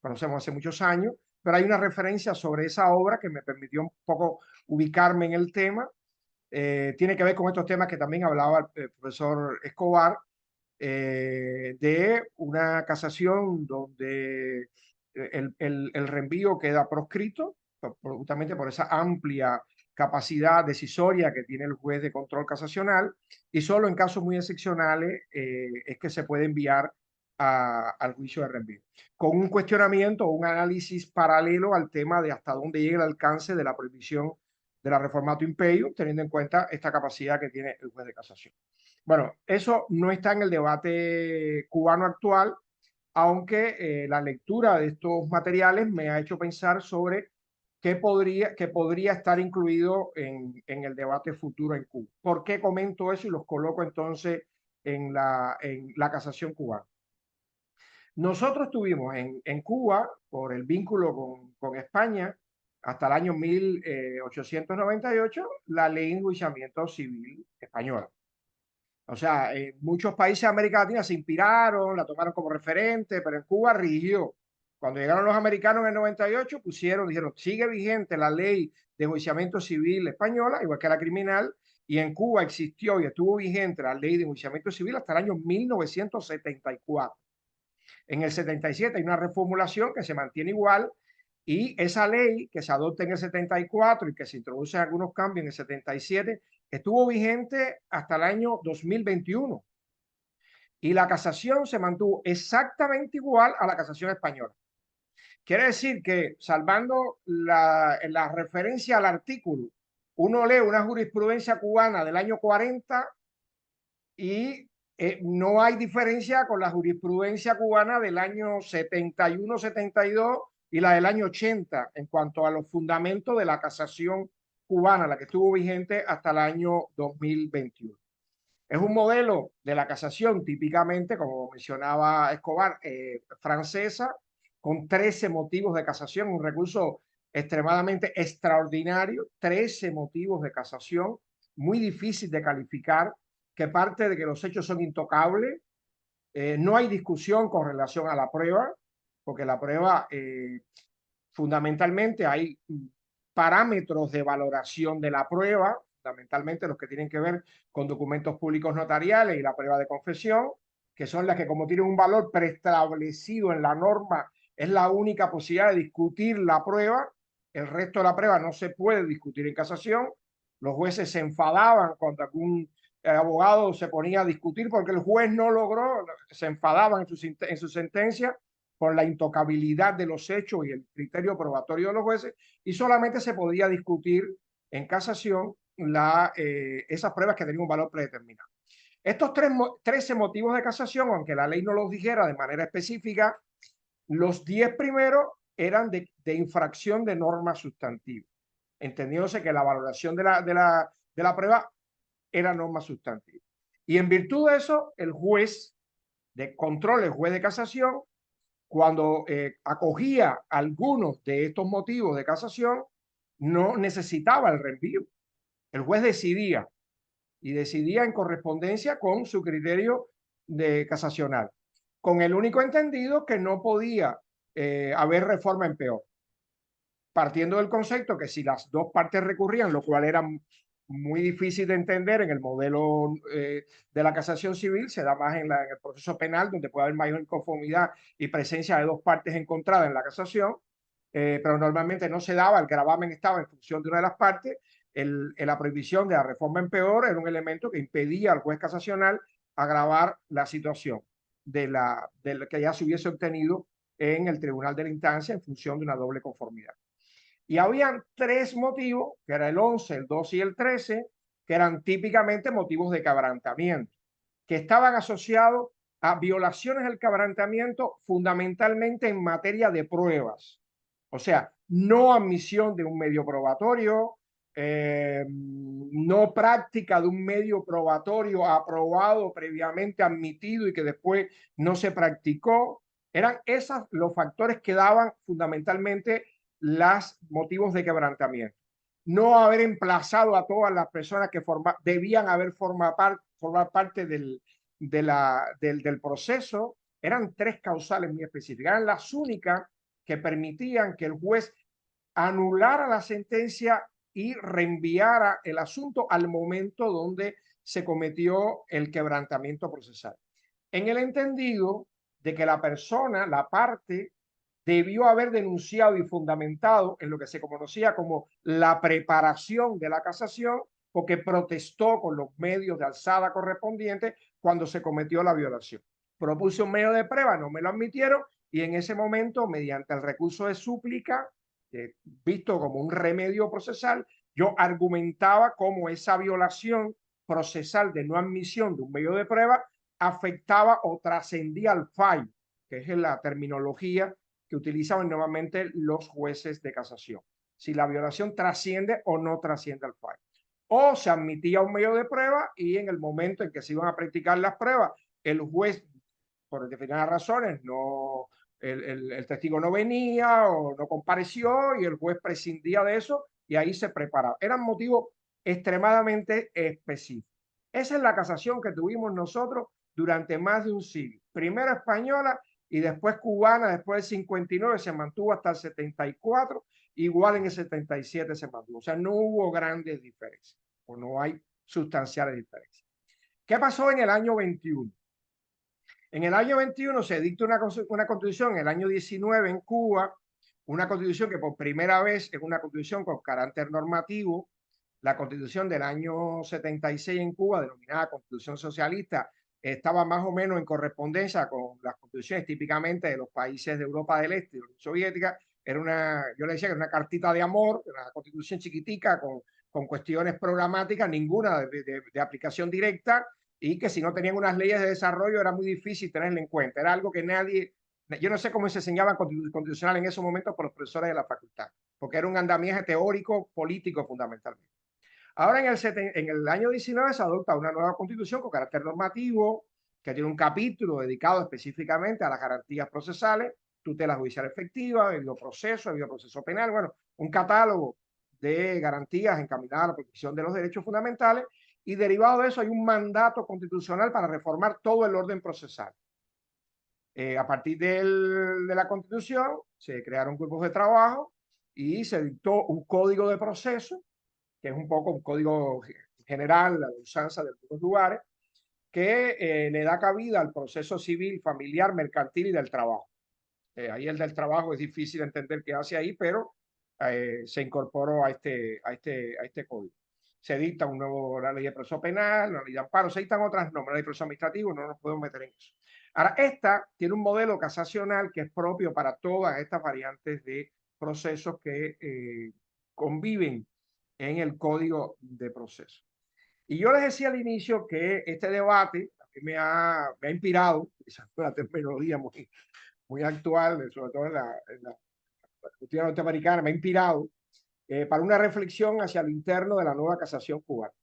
conocemos hace muchos años, pero hay una referencia sobre esa obra que me permitió un poco ubicarme en el tema. Tiene que ver con estos temas que también hablaba el profesor Escobar, de una casación donde el reenvío queda proscrito, justamente por esa amplia capacidad decisoria que tiene el juez de control casacional, y solo en casos muy excepcionales es que se puede enviar al juicio de reenvío, con un cuestionamiento o un análisis paralelo al tema de hasta dónde llega el alcance de la prohibición de la reformato imperium, teniendo en cuenta esta capacidad que tiene el juez de casación. Bueno, eso no está en el debate cubano actual, aunque la lectura de estos materiales me ha hecho pensar sobre qué podría estar incluido en el debate futuro en Cuba. ¿Por qué comento eso y los coloco entonces en la casación cubana? Nosotros tuvimos en Cuba, por el vínculo con España, hasta el año 1898, la ley de enjuiciamiento civil española. O sea, muchos países de América Latina se inspiraron, la tomaron como referente, pero en Cuba rigió. Cuando llegaron los americanos en el 98, dijeron, sigue vigente la ley de enjuiciamiento civil española, igual que la criminal, y en Cuba existió y estuvo vigente la ley de enjuiciamiento civil hasta el año 1974. En el 77 hay una reformulación que se mantiene igual, y esa ley que se adopta en el 74 y que se introduce algunos cambios en el 77 estuvo vigente hasta el año 2021. Y la casación se mantuvo exactamente igual a la casación española. Quiere decir que, salvando la referencia al artículo, uno lee una jurisprudencia cubana del año 40 y no hay diferencia con la jurisprudencia cubana del año 71, 72 y la del año 80 en cuanto a los fundamentos de la casación cubana, la que estuvo vigente hasta el año 2021. Es un modelo de la casación típicamente, como mencionaba Escobar, francesa, con 13 motivos de casación, un recurso extremadamente extraordinario, 13 motivos de casación, muy difícil de calificar, que parte de que los hechos son intocables, no hay discusión con relación a la prueba, porque la prueba fundamentalmente hay parámetros de valoración de la prueba, fundamentalmente los que tienen que ver con documentos públicos notariales y la prueba de confesión, que son las que, como tienen un valor preestablecido en la norma, es la única posibilidad de discutir la prueba. El resto de la prueba no se puede discutir en casación. Los jueces se enfadaban cuando algún abogado se ponía a discutir porque el juez no logró, se enfadaban en su sentencia por la intocabilidad de los hechos y el criterio probatorio de los jueces, y solamente se podía discutir en casación esas pruebas que tenían un valor predeterminado. Estos 13 motivos de casación, aunque la ley no los dijera de manera específica, los 10 primeros eran de infracción de norma sustantiva, entendiéndose que la valoración de la prueba era norma sustantiva. Y en virtud de eso, el juez de control, el juez de casación, cuando acogía algunos de estos motivos de casación, no necesitaba el reenvío. El juez decidía, y decidía en correspondencia con su criterio de casacional, con el único entendido que no podía haber reforma en peor, partiendo del concepto que si las dos partes recurrían, lo cual era muy difícil de entender en el modelo de la casación civil, se da más en el proceso penal, donde puede haber mayor inconformidad y presencia de dos partes encontradas en la casación, pero normalmente no se daba, el gravamen estaba en función de una de las partes. La prohibición de la reforma en peor era un elemento que impedía al juez casacional agravar la situación de que ya se hubiese obtenido en el tribunal de la instancia en función de una doble conformidad. Y habían 3 motivos, que era el 11, el 12 y el 13, que eran típicamente motivos de quebrantamiento, que estaban asociados a violaciones del quebrantamiento fundamentalmente en materia de pruebas. O sea, no admisión de un medio probatorio, no práctica de un medio probatorio aprobado previamente, admitido y que después no se practicó. Eran esos los factores que daban fundamentalmente los motivos de quebrantamiento. No haber emplazado a todas las personas que debían haber formar parte del proceso. Eran 3 causales muy específicas. Eran las únicas que permitían que el juez anulara la sentencia y reenviara el asunto al momento donde se cometió el quebrantamiento procesal. En el entendido de que la persona, la parte, debió haber denunciado y fundamentado en lo que se conocía como la preparación de la casación, porque protestó con los medios de alzada correspondientes cuando se cometió la violación. Propuse un medio de prueba, no me lo admitieron, y en ese momento, mediante el recurso de súplica, visto como un remedio procesal, yo argumentaba cómo esa violación procesal de no admisión de un medio de prueba afectaba o trascendía al fallo, que es la terminología que utilizaban nuevamente los jueces de casación. Si la violación trasciende o no trasciende al fallo. O se admitía un medio de prueba y en el momento en que se iban a practicar las pruebas, el juez, por determinadas razones, el testigo no venía o no compareció y el juez prescindía de eso y ahí se preparaba. Eran motivos extremadamente específicos. Esa es la casación que tuvimos nosotros durante más de un siglo. Primero española y después cubana, después del 59 se mantuvo hasta el 74, igual en el 77 se mantuvo. O sea, no hubo grandes diferencias o no hay sustanciales diferencias. ¿Qué pasó en el año 21? En el año 21 se dicta una constitución, en el año 19 en Cuba, una constitución que por primera vez es una constitución con carácter normativo, la constitución del año 76 en Cuba, denominada Constitución Socialista, estaba más o menos en correspondencia con las constituciones típicamente de los países de Europa del Este y de la Unión Soviética. Yo le decía que era una cartita de amor, una constitución chiquitica con cuestiones programáticas, ninguna de aplicación directa, y que si no tenían unas leyes de desarrollo era muy difícil tenerla en cuenta. Era algo que nadie, yo no sé cómo se enseñaba constitucional en esos momentos por los profesores de la facultad, porque era un andamiaje teórico, político fundamentalmente. Ahora en el año 19 se adopta una nueva constitución con carácter normativo, que tiene un capítulo dedicado específicamente a las garantías procesales, tutela judicial efectiva, debido proceso penal, bueno, un catálogo de garantías encaminadas a la protección de los derechos fundamentales, y derivado de eso hay un mandato constitucional para reformar todo el orden procesal. A partir de la Constitución se crearon grupos de trabajo y se dictó un código de proceso, que es un poco un código general, la usanza de algunos lugares, que le da cabida al proceso civil, familiar, mercantil y del trabajo. Ahí el del trabajo es difícil entender qué hace ahí, pero se incorporó a este código. Se dicta una ley de proceso penal, una ley de amparo, se dictan otras normas, la ley de proceso administrativo, no nos podemos meter en eso. Ahora, esta tiene un modelo casacional que es propio para todas estas variantes de procesos que conviven en el Código de Proceso. Y yo les decía al inicio que este debate a mí me ha inspirado, quizás una terminología muy actual, sobre todo en la cuestión norteamericana, me ha inspirado para una reflexión hacia lo interno de la nueva casación cubana.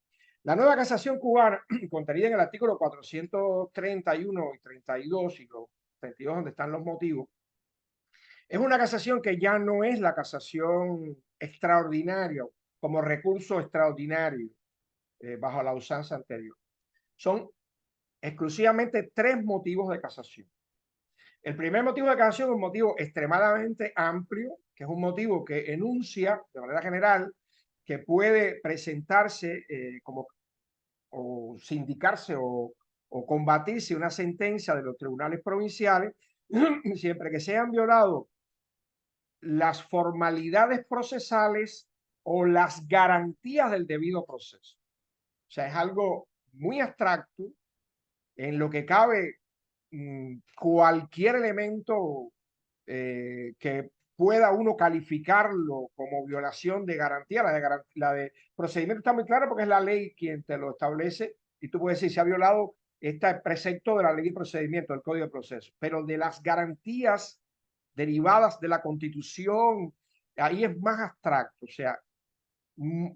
La nueva casación cubana, contenida en el artículo 431 y 32 y los 32 donde están los motivos, es una casación que ya no es la casación extraordinaria como recurso extraordinario bajo la usanza anterior. Son exclusivamente 3 motivos de casación. El primer motivo de casación es un motivo extremadamente amplio, que es un motivo que enuncia de manera general que puede presentarse como o sindicarse o combatirse una sentencia de los tribunales provinciales siempre que se hayan violado las formalidades procesales o las garantías del debido proceso. O sea, es algo muy abstracto en lo que cabe cualquier elemento que pueda uno calificarlo como violación de garantía. La de procedimiento está muy clara porque es la ley quien te lo establece y tú puedes decir se ha violado este precepto de la ley de procedimiento, del Código de Proceso, pero de las garantías derivadas de la Constitución, ahí es más abstracto, o sea,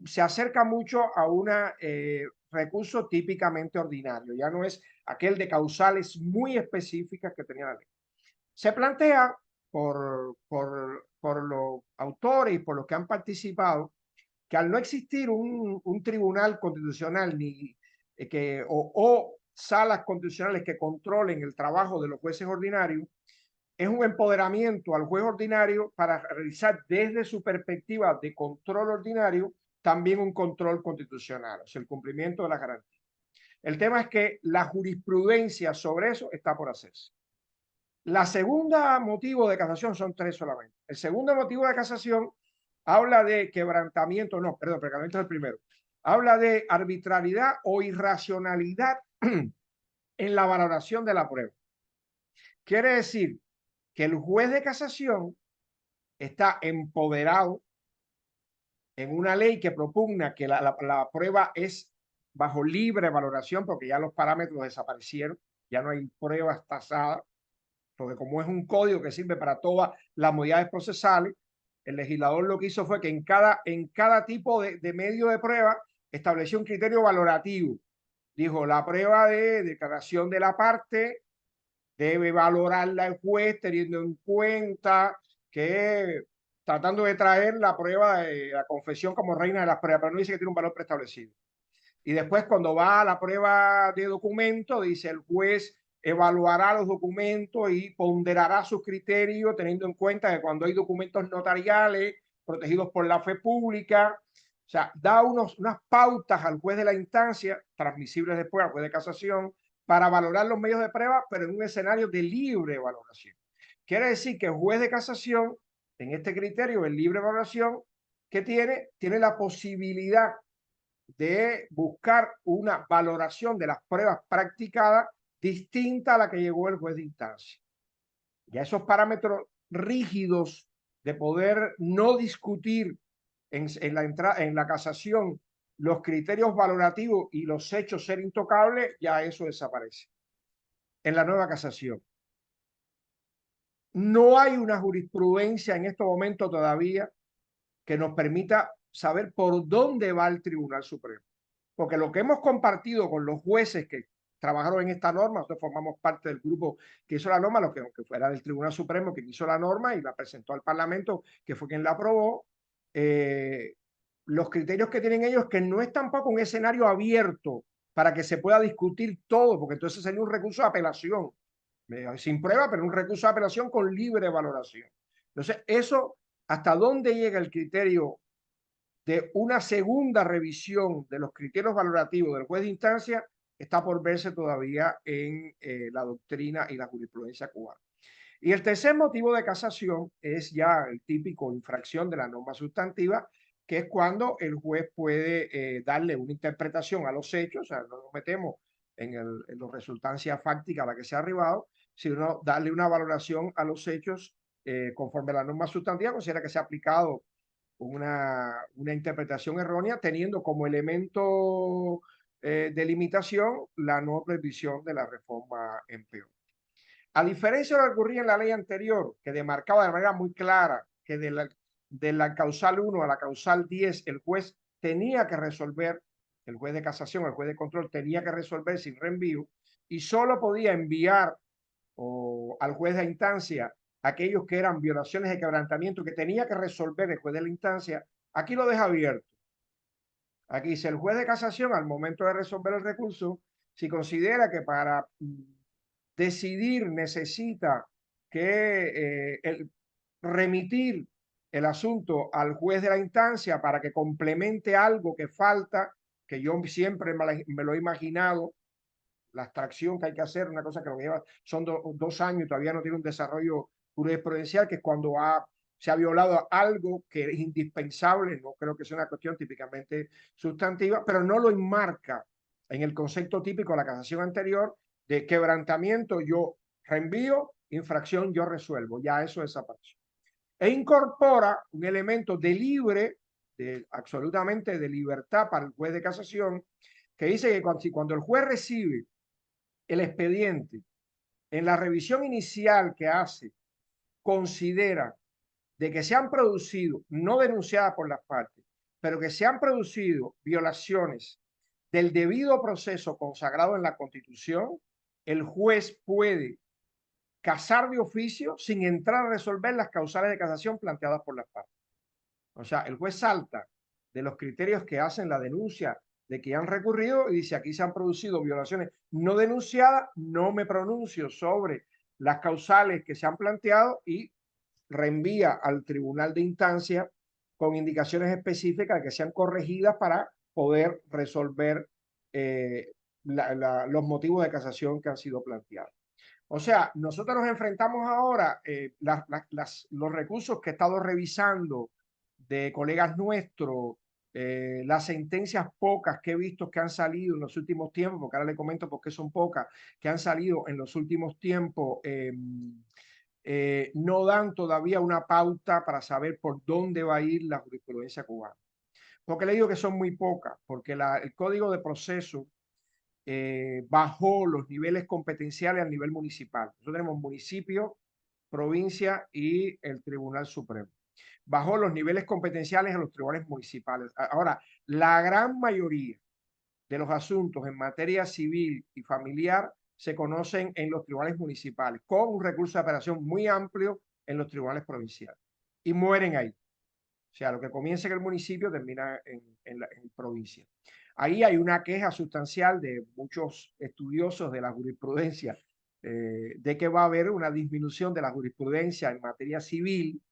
se acerca mucho a un recurso típicamente ordinario, ya no es aquel de causales muy específicas que tenía la ley. Se plantea por los autores y por los que han participado que al no existir un tribunal constitucional ni o salas constitucionales que controlen el trabajo de los jueces ordinarios, es un empoderamiento al juez ordinario para realizar desde su perspectiva de control ordinario también un control constitucional, o sea, el cumplimiento de las garantías. El tema es que la jurisprudencia sobre eso está por hacerse. La segunda motivo de casación son 3 solamente. El segundo motivo de casación habla de quebrantamiento, no, perdón, quebrantamiento es el primero. Habla de arbitrariedad o irracionalidad en la valoración de la prueba. Quiere decir que el juez de casación está empoderado en una ley que propugna que la prueba es bajo libre valoración porque ya los parámetros desaparecieron, ya no hay pruebas tasadas, porque como es un código que sirve para todas las modalidades procesales, el legislador lo que hizo fue que en cada tipo de medio de prueba estableció un criterio valorativo. Dijo, la prueba de declaración de la parte debe valorarla el juez teniendo en cuenta que tratando de traer la prueba de la confesión como reina de las pruebas, pero no dice que tiene un valor preestablecido. Y después cuando va a la prueba de documento, dice el juez evaluará los documentos y ponderará sus criterios teniendo en cuenta que cuando hay documentos notariales protegidos por la fe pública, o sea, da unas pautas al juez de la instancia, transmisibles después al juez de casación, para valorar los medios de prueba, pero en un escenario de libre valoración. Quiere decir que el juez de casación, en este criterio de libre valoración, que tiene la posibilidad de buscar una valoración de las pruebas practicadas distinta a la que llegó el juez de instancia. Ya esos parámetros rígidos de poder no discutir en la casación los criterios valorativos y los hechos ser intocables, ya eso desaparece. En la nueva casación no hay una jurisprudencia en este momento todavía que nos permita saber por dónde va el Tribunal Supremo. Porque lo que hemos compartido con los jueces que trabajaron en esta norma, nosotros formamos parte del grupo que hizo la norma, lo que fuera del Tribunal Supremo que hizo la norma y la presentó al Parlamento, que fue quien la aprobó, los criterios que tienen ellos que no es tampoco un escenario abierto para que se pueda discutir todo, porque entonces sería un recurso de apelación, sin prueba, pero un recurso de apelación con libre valoración. Entonces, eso, ¿hasta dónde llega el criterio de una segunda revisión de los criterios valorativos del juez de instancia? Está por verse todavía en la doctrina y la jurisprudencia cubana. Y el tercer motivo de casación es ya el típico infracción de la norma sustantiva, que es cuando el juez puede darle una interpretación a los hechos, o sea, no nos metemos en la resultancia fáctica a la que se ha arribado, sino darle una valoración a los hechos conforme a la norma sustantiva, considera que se ha aplicado una interpretación errónea, teniendo como elemento de limitación la no previsión de la reforma empleadora. A diferencia de lo que ocurría en la ley anterior, que demarcaba de manera muy clara que de la causal 1 a la causal 10 el juez tenía que resolver, el juez de casación, el juez de control tenía que resolver sin reenvío y solo podía enviar al juez de instancia aquellos que eran violaciones de quebrantamiento que tenía que resolver el juez de la instancia. Aquí lo deja abierto. Aquí dice el juez de casación al momento de resolver el recurso, si considera que para decidir necesita que remitir el asunto al juez de la instancia para que complemente algo que falta, que yo siempre me lo he imaginado, la abstracción que hay que hacer, una cosa que lo que lleva son 2 años y todavía no tiene un desarrollo jurisprudencial, que es cuando se ha violado algo que es indispensable, no creo que sea una cuestión típicamente sustantiva, pero no lo enmarca en el concepto típico de la casación anterior de quebrantamiento, yo reenvío, infracción, yo resuelvo, ya eso desapareció. E incorpora un elemento de libre, absolutamente de libertad para el juez de casación, que dice que cuando el juez recibe el expediente en la revisión inicial que hace, considera de que se han producido, no denunciadas por las partes, pero que se han producido violaciones del debido proceso consagrado en la Constitución, el juez puede casar de oficio sin entrar a resolver las causales de casación planteadas por las partes. O sea, el juez salta de los criterios que hacen la denuncia de que han recurrido y dice aquí se han producido violaciones no denunciadas, no me pronuncio sobre las causales que se han planteado y reenvía al tribunal de instancia con indicaciones específicas de que sean corregidas para poder resolver los motivos de casación que han sido planteados. O sea, nosotros nos enfrentamos ahora, los recursos que he estado revisando de colegas nuestros, las sentencias pocas que he visto que han salido en los últimos tiempos, porque ahora le comento por qué son pocas, que han salido en los últimos tiempos, no dan todavía una pauta para saber por dónde va a ir la jurisprudencia cubana. ¿Por qué le digo que son muy pocas? Porque el Código de Proceso bajó los niveles competenciales al nivel municipal. Nosotros tenemos municipio, provincia y el Tribunal Supremo. Bajó los niveles competenciales a los tribunales municipales. Ahora, la gran mayoría de los asuntos en materia civil y familiar se conocen en los tribunales municipales, con un recurso de apelación muy amplio en los tribunales provinciales. Y mueren ahí. O sea, lo que comienza en el municipio termina en provincia. Ahí hay una queja sustancial de muchos estudiosos de la jurisprudencia de que va a haber una disminución de la jurisprudencia en materia civil,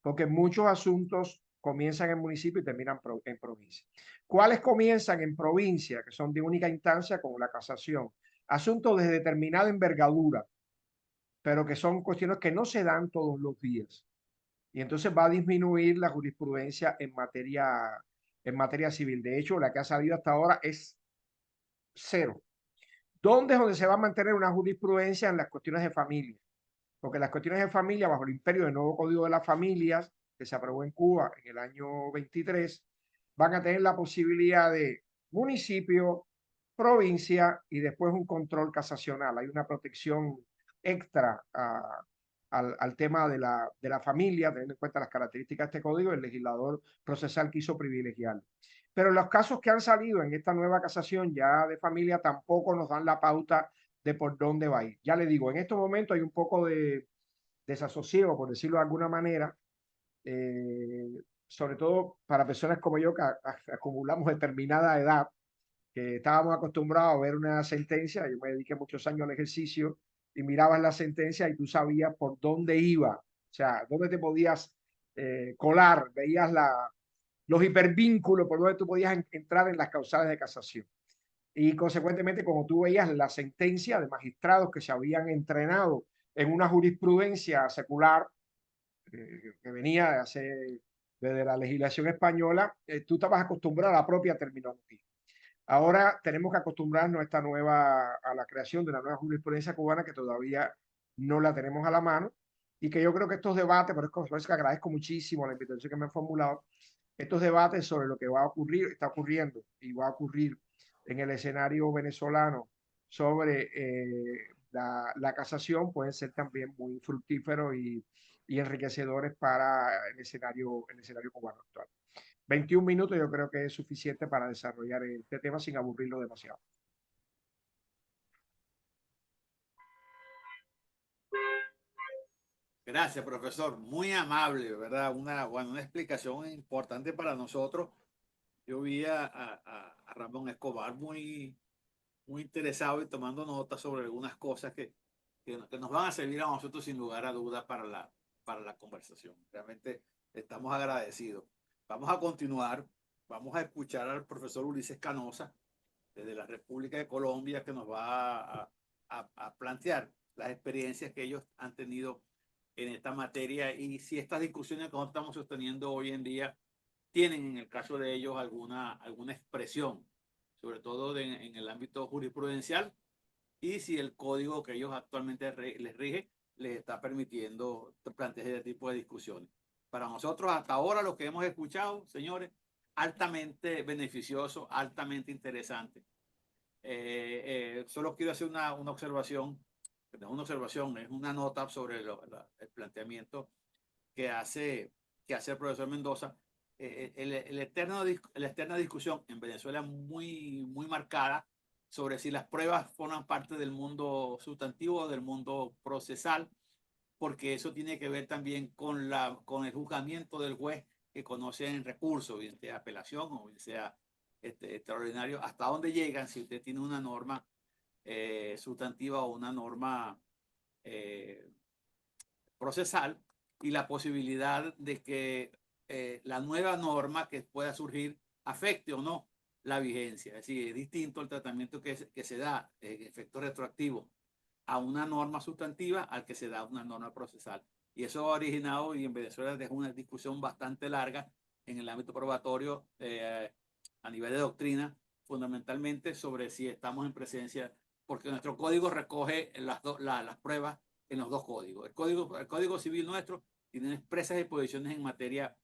porque muchos asuntos comienzan en municipio y terminan en provincia. ¿Cuáles comienzan en provincia, que son de única instancia, como la casación? Asuntos de determinada envergadura, pero que son cuestiones que no se dan todos los días. Y entonces va a disminuir la jurisprudencia en materia civil. De hecho, la que ha salido hasta ahora es 0. ¿Dónde es donde se va a mantener una jurisprudencia? En las cuestiones de familia. Porque las cuestiones de familia, bajo el imperio del nuevo Código de las Familias, que se aprobó en Cuba en el año 23, van a tener la posibilidad de municipio, provincia y después un control casacional. Hay una protección extra al tema de la familia, teniendo en cuenta las características de este código, el legislador procesal quiso privilegiarlo. Pero los casos que han salido en esta nueva casación ya de familia tampoco nos dan la pauta de por dónde va a ir. Ya le digo, en estos momentos hay un poco de desasosiego, por decirlo de alguna manera, sobre todo para personas como yo que acumulamos determinada edad, que estábamos acostumbrados a ver una sentencia. Yo me dediqué muchos años al ejercicio y mirabas la sentencia y tú sabías por dónde iba, o sea, dónde te podías colar, veías los hipervínculos por donde tú podías entrar en las causales de casación. Y consecuentemente, como tú veías la sentencia de magistrados que se habían entrenado en una jurisprudencia secular que venía desde la legislación española, tú estabas acostumbrado a la propia terminología. Ahora tenemos que acostumbrarnos a la creación de una nueva jurisprudencia cubana que todavía no la tenemos a la mano y que yo creo que estos debates, por eso que agradezco muchísimo la invitación que me han formulado, estos debates sobre lo que va a ocurrir, está ocurriendo y va a ocurrir en el escenario venezolano sobre la casación pueden ser también muy fructíferos y enriquecedores para el escenario cubano actual. 21 minutos yo creo que es suficiente para desarrollar este tema sin aburrirlo demasiado.
Gracias, profesor. Muy amable, ¿verdad? Una explicación importante para nosotros. Yo vi a Ramón Escobar muy interesado y tomando notas sobre algunas cosas que nos van a servir a nosotros sin lugar a dudas para la conversación. Realmente estamos agradecidos. Vamos a continuar. Vamos a escuchar al profesor Ulises Canosa desde la República de Colombia, que nos va a plantear las experiencias que ellos han tenido en esta materia y si estas discusiones que estamos sosteniendo hoy en día tienen en el caso de ellos alguna expresión, sobre todo en el ámbito jurisprudencial, y si el código que ellos actualmente les rige les está permitiendo plantear este tipo de discusiones. Para nosotros, hasta ahora, lo que hemos escuchado, señores, altamente beneficioso, altamente interesante. Solo quiero hacer una observación, es una nota sobre el planteamiento que hace el profesor Mendoza. La eterna discusión en Venezuela muy marcada sobre si las pruebas forman parte del mundo sustantivo o del mundo procesal, porque eso tiene que ver también con el juzgamiento del juez que conoce en recurso, bien sea apelación o bien sea extraordinario, hasta dónde llegan si usted tiene una norma sustantiva o una norma procesal, y la posibilidad de que la nueva norma que pueda surgir afecte o no la vigencia. Es decir, es distinto el tratamiento que se da en efecto retroactivo a una norma sustantiva al que se da una norma procesal. Y eso ha originado, y en Venezuela dejó una discusión bastante larga en el ámbito probatorio a nivel de doctrina, fundamentalmente sobre si estamos en presencia, porque nuestro código recoge las pruebas en los dos códigos. El código civil nuestro tiene expresas disposiciones en materia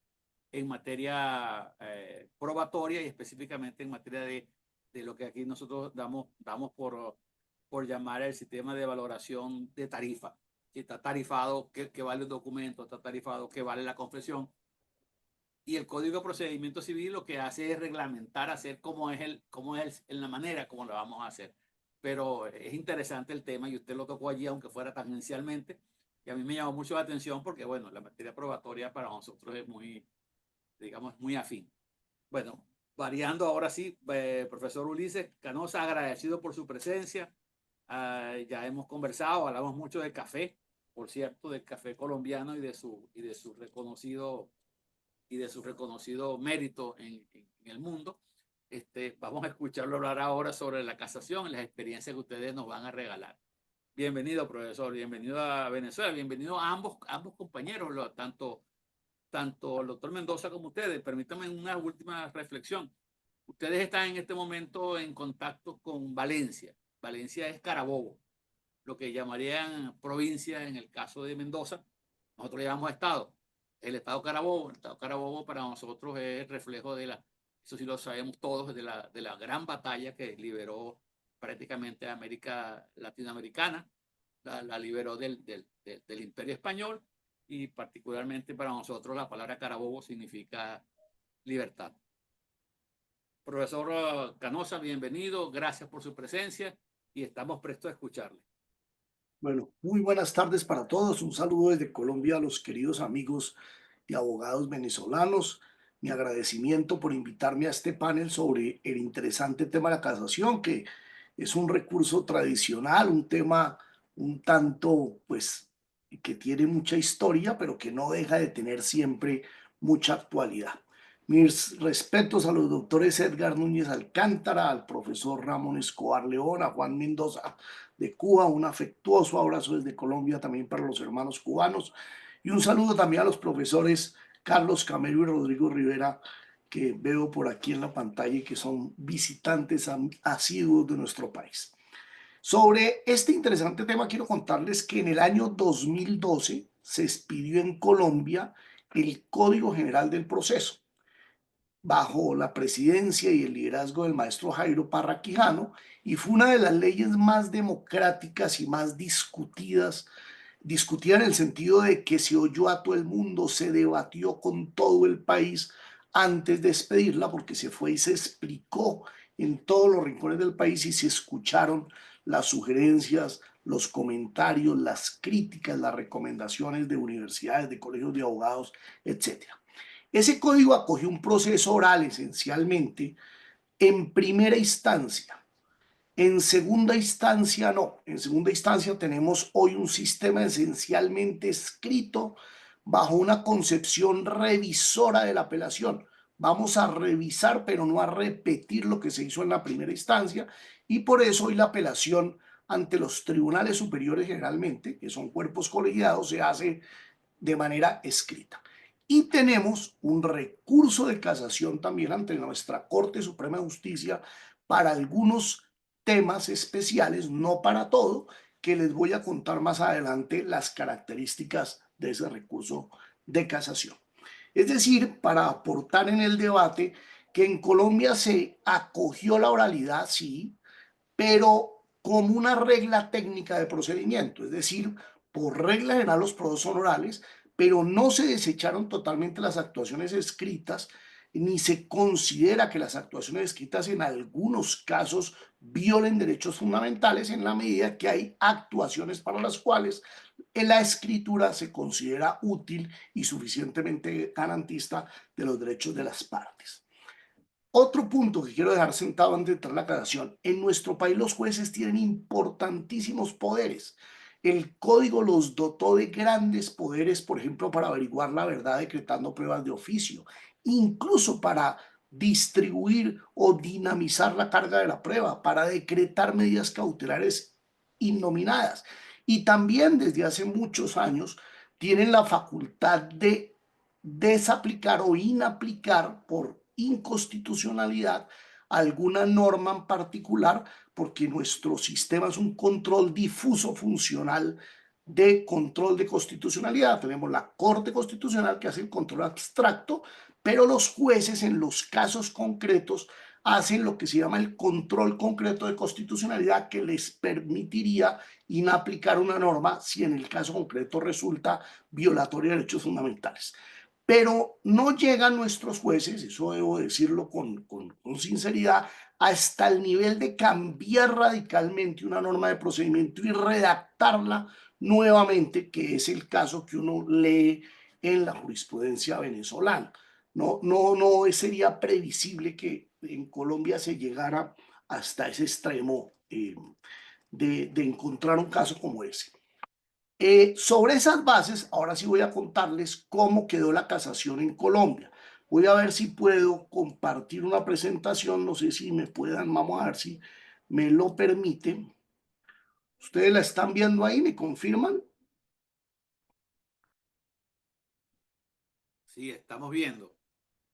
probatoria y específicamente en materia de lo que aquí nosotros damos por llamar el sistema de valoración de tarifa. Si está tarifado, que vale el documento, está tarifado, que vale la confesión. Y el Código de Procedimiento Civil lo que hace es reglamentar, hacer cómo es en la manera como lo vamos a hacer. Pero es interesante el tema y usted lo tocó allí, aunque fuera tangencialmente. Y a mí me llamó mucho la atención porque, bueno, la materia probatoria para nosotros es digamos, muy afín. Bueno, variando ahora sí, profesor Ulises Canosa, agradecido por su presencia. Ya hemos conversado, hablamos mucho de café, por cierto, del café colombiano y de su reconocido mérito en el mundo. Vamos a escucharlo hablar ahora sobre la casación y las experiencias que ustedes nos van a regalar. Bienvenido, profesor, bienvenido a Venezuela, bienvenido a ambos compañeros, tanto el doctor Mendoza como ustedes. Permítanme una última reflexión. Ustedes están en este momento en contacto con Valencia. Valencia es Carabobo, lo que llamarían provincia en el caso de Mendoza. Nosotros le llamamos estado. El estado Carabobo para nosotros es el reflejo eso sí lo sabemos todos, de la gran batalla que liberó prácticamente a América latinoamericana, la liberó del Imperio Español, y particularmente para nosotros la palabra Carabobo significa libertad. Profesor Canosa, bienvenido, gracias por su presencia y estamos prestos a escucharle.
Bueno, muy buenas tardes para todos. Un saludo desde Colombia a los queridos amigos y abogados venezolanos. Mi agradecimiento por invitarme a este panel sobre el interesante tema de la casación, que es un recurso tradicional, un tema un tanto, pues, que tiene mucha historia, pero que no deja de tener siempre mucha actualidad. Mis respetos a los doctores Edgar Núñez Alcántara, al profesor Ramón Escobar León, a Juan Mendoza de Cuba, un afectuoso abrazo desde Colombia también para los hermanos cubanos, y un saludo también a los profesores Carlos Camero y Rodrigo Rivera, que veo por aquí en la pantalla y que son visitantes asiduos de nuestro país. Sobre este interesante tema quiero contarles que en el año 2012 se expidió en Colombia el Código General del Proceso, bajo la presidencia y el liderazgo del maestro Jairo Parra Quijano, y fue una de las leyes más democráticas y más discutida en el sentido de que se oyó a todo el mundo, se debatió con todo el país antes de expedirla, porque se fue y se explicó en todos los rincones del país y se escucharon las sugerencias, los comentarios, las críticas, las recomendaciones de universidades, de colegios de abogados, etcétera. Ese código acogió un proceso oral esencialmente en primera instancia. En segunda instancia no. En segunda instancia tenemos hoy un sistema esencialmente escrito bajo una concepción revisora de la apelación. Vamos a revisar, pero no a repetir lo que se hizo en la primera instancia, y por eso hoy la apelación ante los tribunales superiores generalmente, que son cuerpos colegiados, se hace de manera escrita. Y tenemos un recurso de casación también ante nuestra Corte Suprema de Justicia para algunos temas especiales, no para todo, que les voy a contar más adelante las características de ese recurso de casación. Es decir, para aportar en el debate que en Colombia se acogió la oralidad, sí, pero como una regla técnica de procedimiento, es decir, por regla general los procesos son orales, pero no se desecharon totalmente las actuaciones escritas, ni se considera que las actuaciones escritas en algunos casos violen derechos fundamentales en la medida que hay actuaciones para las cuales en la escritura se considera útil y suficientemente garantista de los derechos de las partes. Otro punto que quiero dejar sentado antes de entrar a la aclaración: en nuestro país los jueces tienen importantísimos poderes. El código los dotó de grandes poderes, por ejemplo, para averiguar la verdad decretando pruebas de oficio, incluso para distribuir o dinamizar la carga de la prueba, para decretar medidas cautelares innominadas. Y también desde hace muchos años tienen la facultad de desaplicar o inaplicar por inconstitucionalidad alguna norma en particular, porque nuestro sistema es un control difuso funcional de control de constitucionalidad. Tenemos la Corte Constitucional que hace el control abstracto, pero los jueces en los casos concretos hacen lo que se llama el control concreto de constitucionalidad, que les permitiría inaplicar una norma si en el caso concreto resulta violatoria de derechos fundamentales. Pero no llegan nuestros jueces, eso debo decirlo con sinceridad, hasta el nivel de cambiar radicalmente una norma de procedimiento y redactarla nuevamente, que es el caso que uno lee en la jurisprudencia venezolana. No sería previsible que en Colombia se llegara hasta ese extremo de encontrar un caso como ese. Sobre esas bases, ahora sí voy a contarles cómo quedó la casación en Colombia. Voy a ver si puedo compartir una presentación, no sé si me puedan, vamos a ver si me lo permiten. ¿Ustedes la están viendo ahí? ¿Me confirman?
Sí, estamos viendo.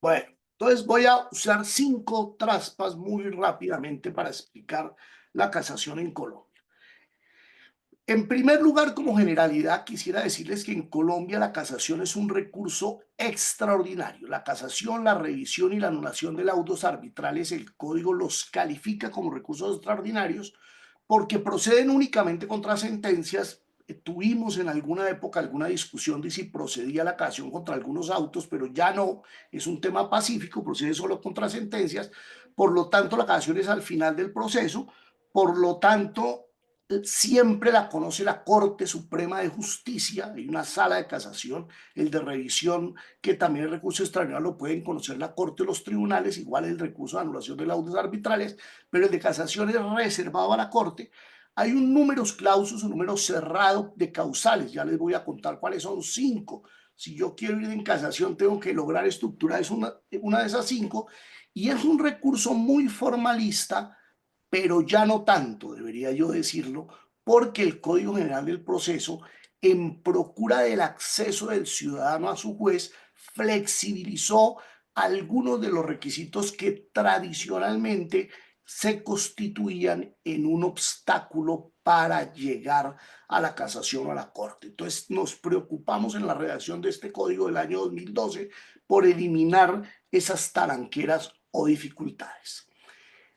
Bueno, entonces voy a usar 5 trazas muy rápidamente para explicar la casación en Colombia. En primer lugar, como generalidad, quisiera decirles que en Colombia la casación es un recurso extraordinario. La casación, la revisión y la anulación de laudos arbitrales, el código los califica como recursos extraordinarios porque proceden únicamente contra sentencias. Tuvimos en alguna época alguna discusión de si procedía la casación contra algunos autos, pero ya no, es un tema pacífico, procede solo contra sentencias. Por lo tanto, la casación es al final del proceso. Por lo tanto, siempre la conoce la Corte Suprema de Justicia. Hay una sala de casación, el de revisión, que también el recurso extraordinario lo pueden conocer la Corte o los tribunales, igual el recurso de anulación de laudos arbitrales, pero el de casación es reservado a la Corte. Hay un numerus clausus, un número cerrado de causales, ya les voy a contar cuáles son 5. Si yo quiero ir en casación, tengo que lograr estructurar una de esas 5, y es un recurso muy formalista, pero ya no tanto, debería yo decirlo, porque el Código General del Proceso, en procura del acceso del ciudadano a su juez, flexibilizó algunos de los requisitos que tradicionalmente se constituían en un obstáculo para llegar a la casación o a la corte. Entonces nos preocupamos en la redacción de este código del año 2012 por eliminar esas taranqueras o dificultades.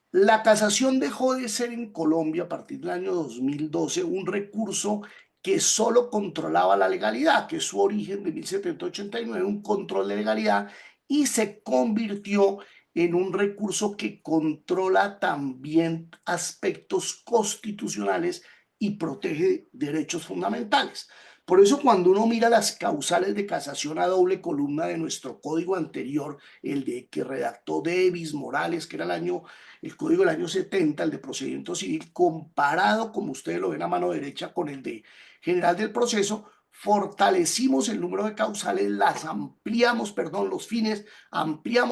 La casación dejó de ser en Colombia a partir del año 2012 un recurso que solo controlaba la legalidad, que es su origen de 1789, un control de legalidad, y se convirtió en un recurso que controla también aspectos constitucionales y protege derechos fundamentales. Por eso cuando uno mira las causales de casación a doble columna de nuestro código anterior, el de que redactó Davis Morales, que era el código del año 70, el de procedimiento civil, comparado, como ustedes lo ven a mano derecha, con el de general del proceso, fortalecimos el número de causales, ampliamos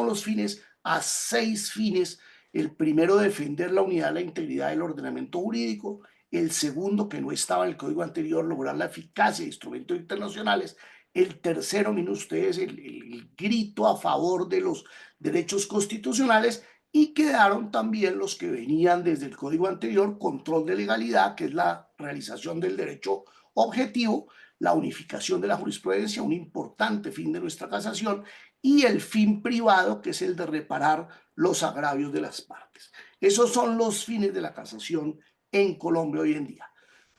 los fines a 6 fines. El primero, defender la unidad, la integridad del ordenamiento jurídico. El segundo, que no estaba en el código anterior, lograr la eficacia de instrumentos internacionales. El tercero, miren ustedes, el grito a favor de los derechos constitucionales. Y quedaron también los que venían desde el código anterior: control de legalidad, que es la realización del derecho objetivo, la unificación de la jurisprudencia, un importante fin de nuestra casación, y el fin privado, que es el de reparar los agravios de las partes. Esos son los fines de la casación en Colombia hoy en día.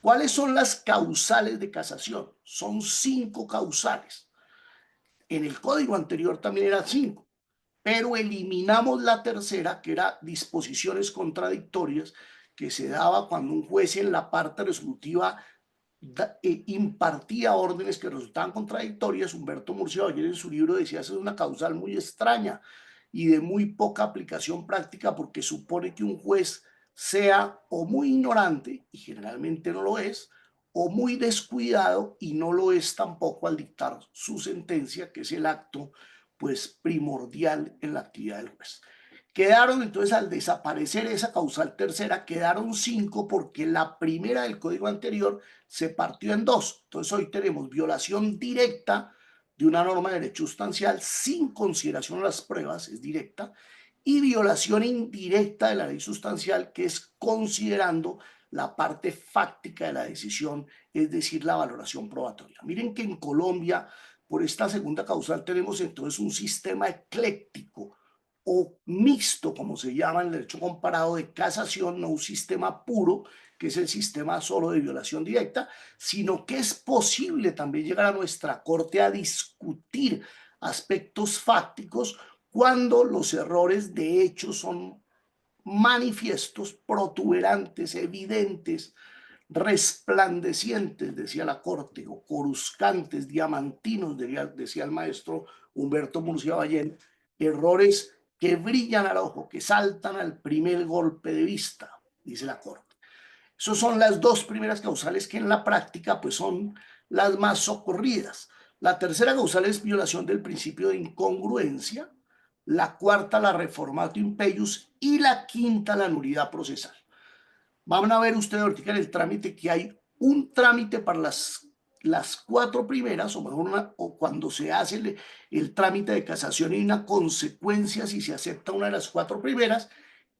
¿Cuáles son las causales de casación? Son 5 causales. En el código anterior también eran 5. Pero eliminamos la tercera, que era disposiciones contradictorias, que se daba cuando un juez en la parte resolutiva impartía órdenes que resultaban contradictorias. Humberto Murcia ayer en su libro decía: esa es una causal muy extraña y de muy poca aplicación práctica, porque supone que un juez sea o muy ignorante, y generalmente no lo es, o muy descuidado, y no lo es tampoco al dictar su sentencia, que es el acto pues primordial en la actividad del juez. Quedaron entonces, al desaparecer esa causal tercera, quedaron 5, porque la primera del código anterior se partió en 2. Entonces hoy tenemos violación directa de una norma de derecho sustancial sin consideración a las pruebas, es directa, y violación indirecta de la ley sustancial, que es considerando la parte fáctica de la decisión, es decir, la valoración probatoria. Miren que en Colombia, por esta segunda causal, tenemos entonces un sistema ecléctico o mixto, como se llama en el derecho comparado, de casación, no un sistema puro, que es el sistema solo de violación directa, sino que es posible también llegar a nuestra corte a discutir aspectos fácticos cuando los errores de hecho son manifiestos, protuberantes, evidentes, resplandecientes, decía la corte, o coruscantes, diamantinos, decía el maestro Humberto Murcia Ballén, errores que brillan al ojo, que saltan al primer golpe de vista, dice la corte. Esas son las 2 primeras causales, que en la práctica pues son las más socorridas. La tercera causal es violación del principio de incongruencia, la cuarta la reformatio impeius, y la quinta la nulidad procesal. Van a ver ustedes ahorita en el trámite que hay un trámite para las 4 primeras, o mejor o cuando se hace el trámite de casación, hay una consecuencia si se acepta una de las 4 primeras,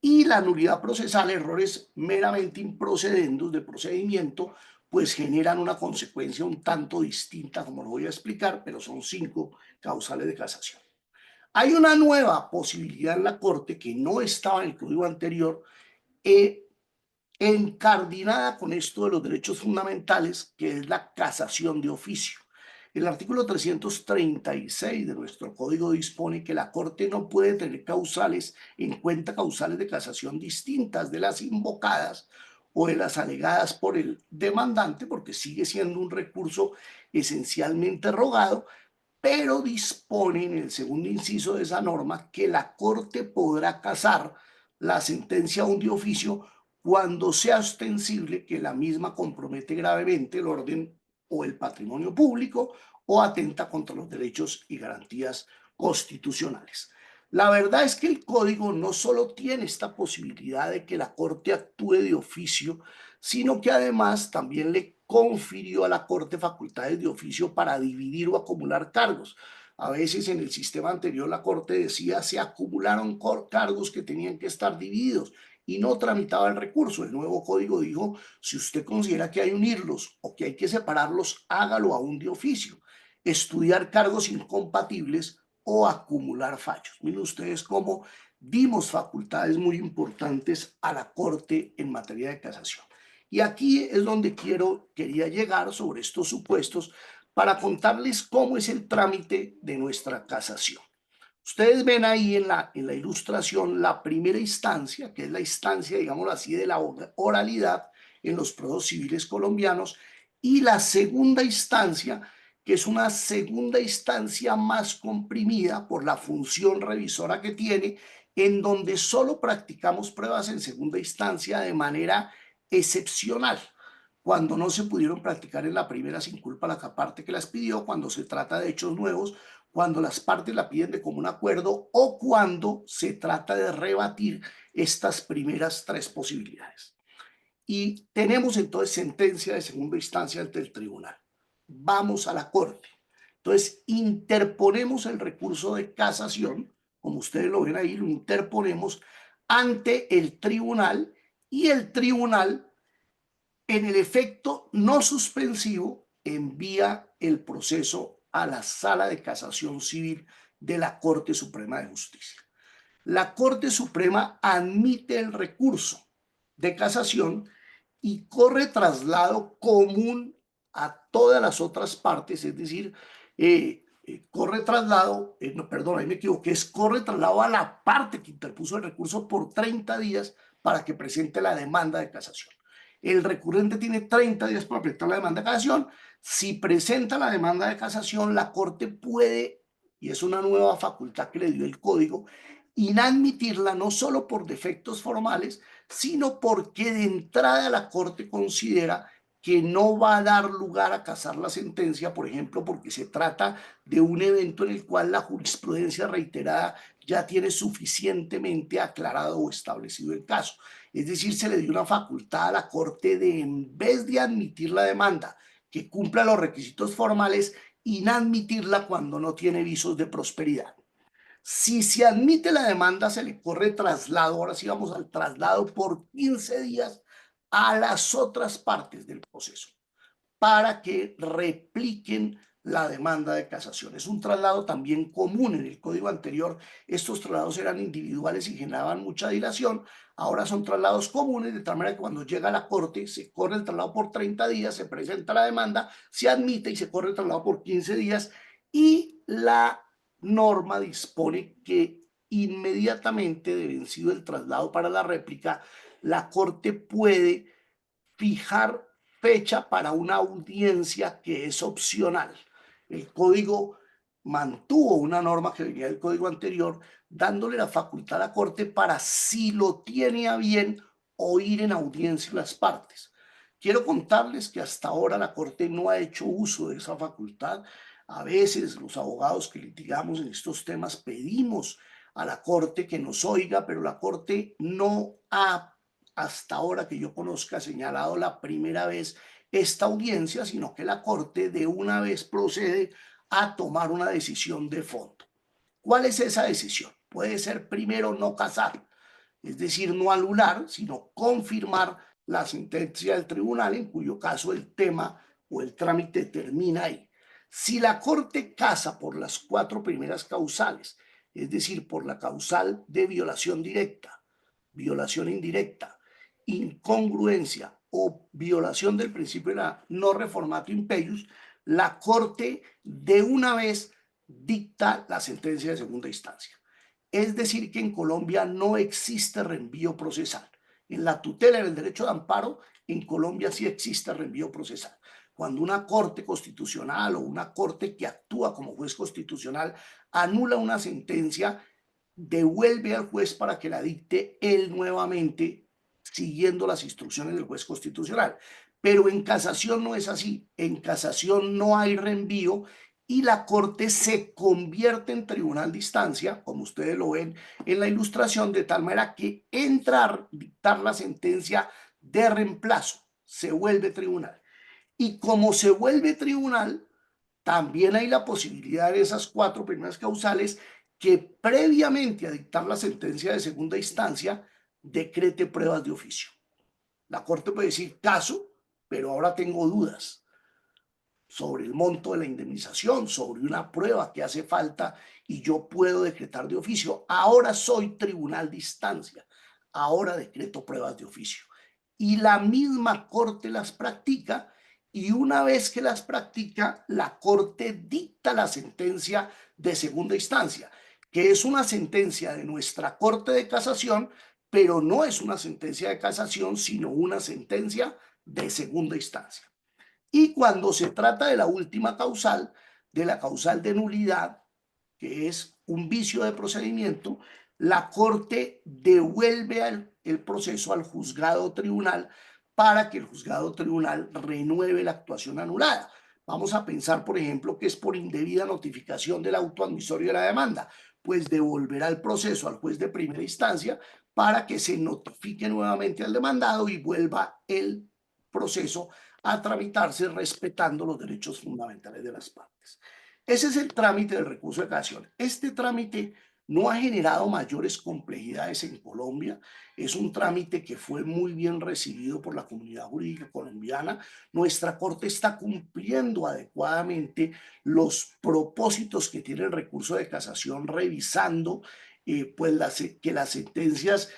y la nulidad procesal, errores meramente improcedendos de procedimiento, pues generan una consecuencia un tanto distinta, como lo voy a explicar, pero son 5 causales de casación. Hay una nueva posibilidad en la Corte que no estaba en el código anterior, encardinada con esto de los derechos fundamentales, que es la casación de oficio. El artículo 336 de nuestro código dispone que la Corte no puede tener en cuenta causales de casación distintas de las invocadas o de las alegadas por el demandante, porque sigue siendo un recurso esencialmente rogado, pero dispone en el segundo inciso de esa norma que la Corte podrá casar la sentencia aún de oficio cuando sea ostensible que la misma compromete gravemente el orden o el patrimonio público o atenta contra los derechos y garantías constitucionales. La verdad es que el código no solo tiene esta posibilidad de que la Corte actúe de oficio, sino que además también le confirió a la Corte facultades de oficio para dividir o acumular cargos. A veces en el sistema anterior la Corte decía se acumularon cargos que tenían que estar divididos, y no tramitaba el recurso. El nuevo código dijo, si usted considera que hay que unirlos o que hay que separarlos, hágalo aún de oficio. Estudiar cargos incompatibles o acumular fallos. Miren ustedes cómo dimos facultades muy importantes a la Corte en materia de casación. Y aquí es donde quería llegar sobre estos supuestos para contarles cómo es el trámite de nuestra casación. Ustedes ven ahí en la ilustración la primera instancia, que es la instancia, digámoslo así, de la oralidad en los procesos civiles colombianos, y la segunda instancia, que es una segunda instancia más comprimida por la función revisora que tiene, en donde solo practicamos pruebas en segunda instancia de manera excepcional, cuando no se pudieron practicar en la primera sin culpa la parte que las pidió, cuando se trata de hechos nuevos, cuando las partes la piden de común acuerdo o cuando se trata de rebatir estas primeras tres posibilidades. Y tenemos entonces sentencia de segunda instancia ante el tribunal. Vamos a la Corte. Entonces interponemos el recurso de casación, como ustedes lo ven ahí, lo interponemos ante el tribunal y el tribunal, en el efecto no suspensivo, envía el proceso a la Sala de Casación Civil de la Corte Suprema de Justicia. La Corte Suprema admite el recurso de casación y corre traslado común a todas las otras partes, es decir, corre traslado, no, perdón, ahí me equivoqué, corre traslado a la parte que interpuso el recurso por 30 días para que presente la demanda de casación. El recurrente tiene 30 días para presentar la demanda de casación. Si presenta la demanda de casación, la Corte puede, y es una nueva facultad que le dio el Código, inadmitirla no solo por defectos formales, sino porque de entrada la Corte considera que no va a dar lugar a casar la sentencia, por ejemplo, porque se trata de un evento en el cual la jurisprudencia reiterada ya tiene suficientemente aclarado o establecido el caso. Es decir, se le dio una facultad a la Corte de, en vez de admitir la demanda que cumpla los requisitos formales, inadmitirla cuando no tiene visos de prosperidad. Si se admite la demanda, se le corre traslado, ahora sí vamos al traslado por 15 días a las otras partes del proceso para que repliquen la demanda de casación. Es un traslado también común. En el código anterior estos traslados eran individuales y generaban mucha dilación. Ahora son traslados comunes, de tal manera que cuando llega a la Corte se corre el traslado por 30 días, se presenta la demanda, se admite y se corre el traslado por 15 días y la norma dispone que inmediatamente de vencido el traslado para la réplica, la Corte puede fijar fecha para una audiencia que es opcional. El código mantuvo una norma que venía del código anterior, dándole la facultad a la Corte para, si lo tiene a bien, oír en audiencia las partes. Quiero contarles que hasta ahora la Corte no ha hecho uso de esa facultad. A veces los abogados que litigamos en estos temas pedimos a la Corte que nos oiga, pero la Corte no ha, hasta ahora que yo conozca, señalado la primera vez esta audiencia, sino que la Corte de una vez procede a tomar una decisión de fondo. ¿Cuál es esa decisión? Puede ser primero no casar, es decir, no anular, sino confirmar la sentencia del tribunal, en cuyo caso el tema o el trámite termina ahí. Si la Corte casa por las 4 primeras causales, es decir, por la causal de violación directa, violación indirecta, incongruencia o violación del principio de la no reformatio imperius, la Corte de una vez dicta la sentencia de segunda instancia. Es decir, que en Colombia no existe reenvío procesal. En la tutela, en el derecho de amparo, en Colombia sí existe reenvío procesal. Cuando una corte constitucional o una corte que actúa como juez constitucional anula una sentencia, devuelve al juez para que la dicte él nuevamente, siguiendo las instrucciones del juez constitucional. Pero en casación no es así. En casación no hay reenvío y la Corte se convierte en tribunal de instancia, como ustedes lo ven en la ilustración, de tal manera que entra a dictar la sentencia de reemplazo, se vuelve tribunal. Y como se vuelve tribunal, también hay la posibilidad de esas 4 primeras causales que previamente a dictar la sentencia de segunda instancia decrete pruebas de oficio. La Corte puede decir caso, pero ahora tengo dudas sobre el monto de la indemnización, sobre una prueba que hace falta y yo puedo decretar de oficio. Ahora soy tribunal de instancia, ahora decreto pruebas de oficio. Y la misma Corte las practica y una vez que las practica, la Corte dicta la sentencia de segunda instancia, que es una sentencia de nuestra Corte de Casación, pero no es una sentencia de casación, sino una sentencia de segunda instancia. Y cuando se trata de la última causal, de la causal de nulidad, que es un vicio de procedimiento, la Corte devuelve el proceso al juzgado tribunal para que el juzgado tribunal renueve la actuación anulada. Vamos a pensar, por ejemplo, que es por indebida notificación del auto admisorio de la demanda, pues devolverá el proceso al juez de primera instancia para que se notifique nuevamente al demandado y vuelva el proceso a tramitarse respetando los derechos fundamentales de las partes. Ese es el trámite del recurso de casación. Este trámite no ha generado mayores complejidades en Colombia. Es un trámite que fue muy bien recibido por la comunidad jurídica colombiana. Nuestra Corte está cumpliendo adecuadamente los propósitos que tiene el recurso de casación, revisando que las sentencias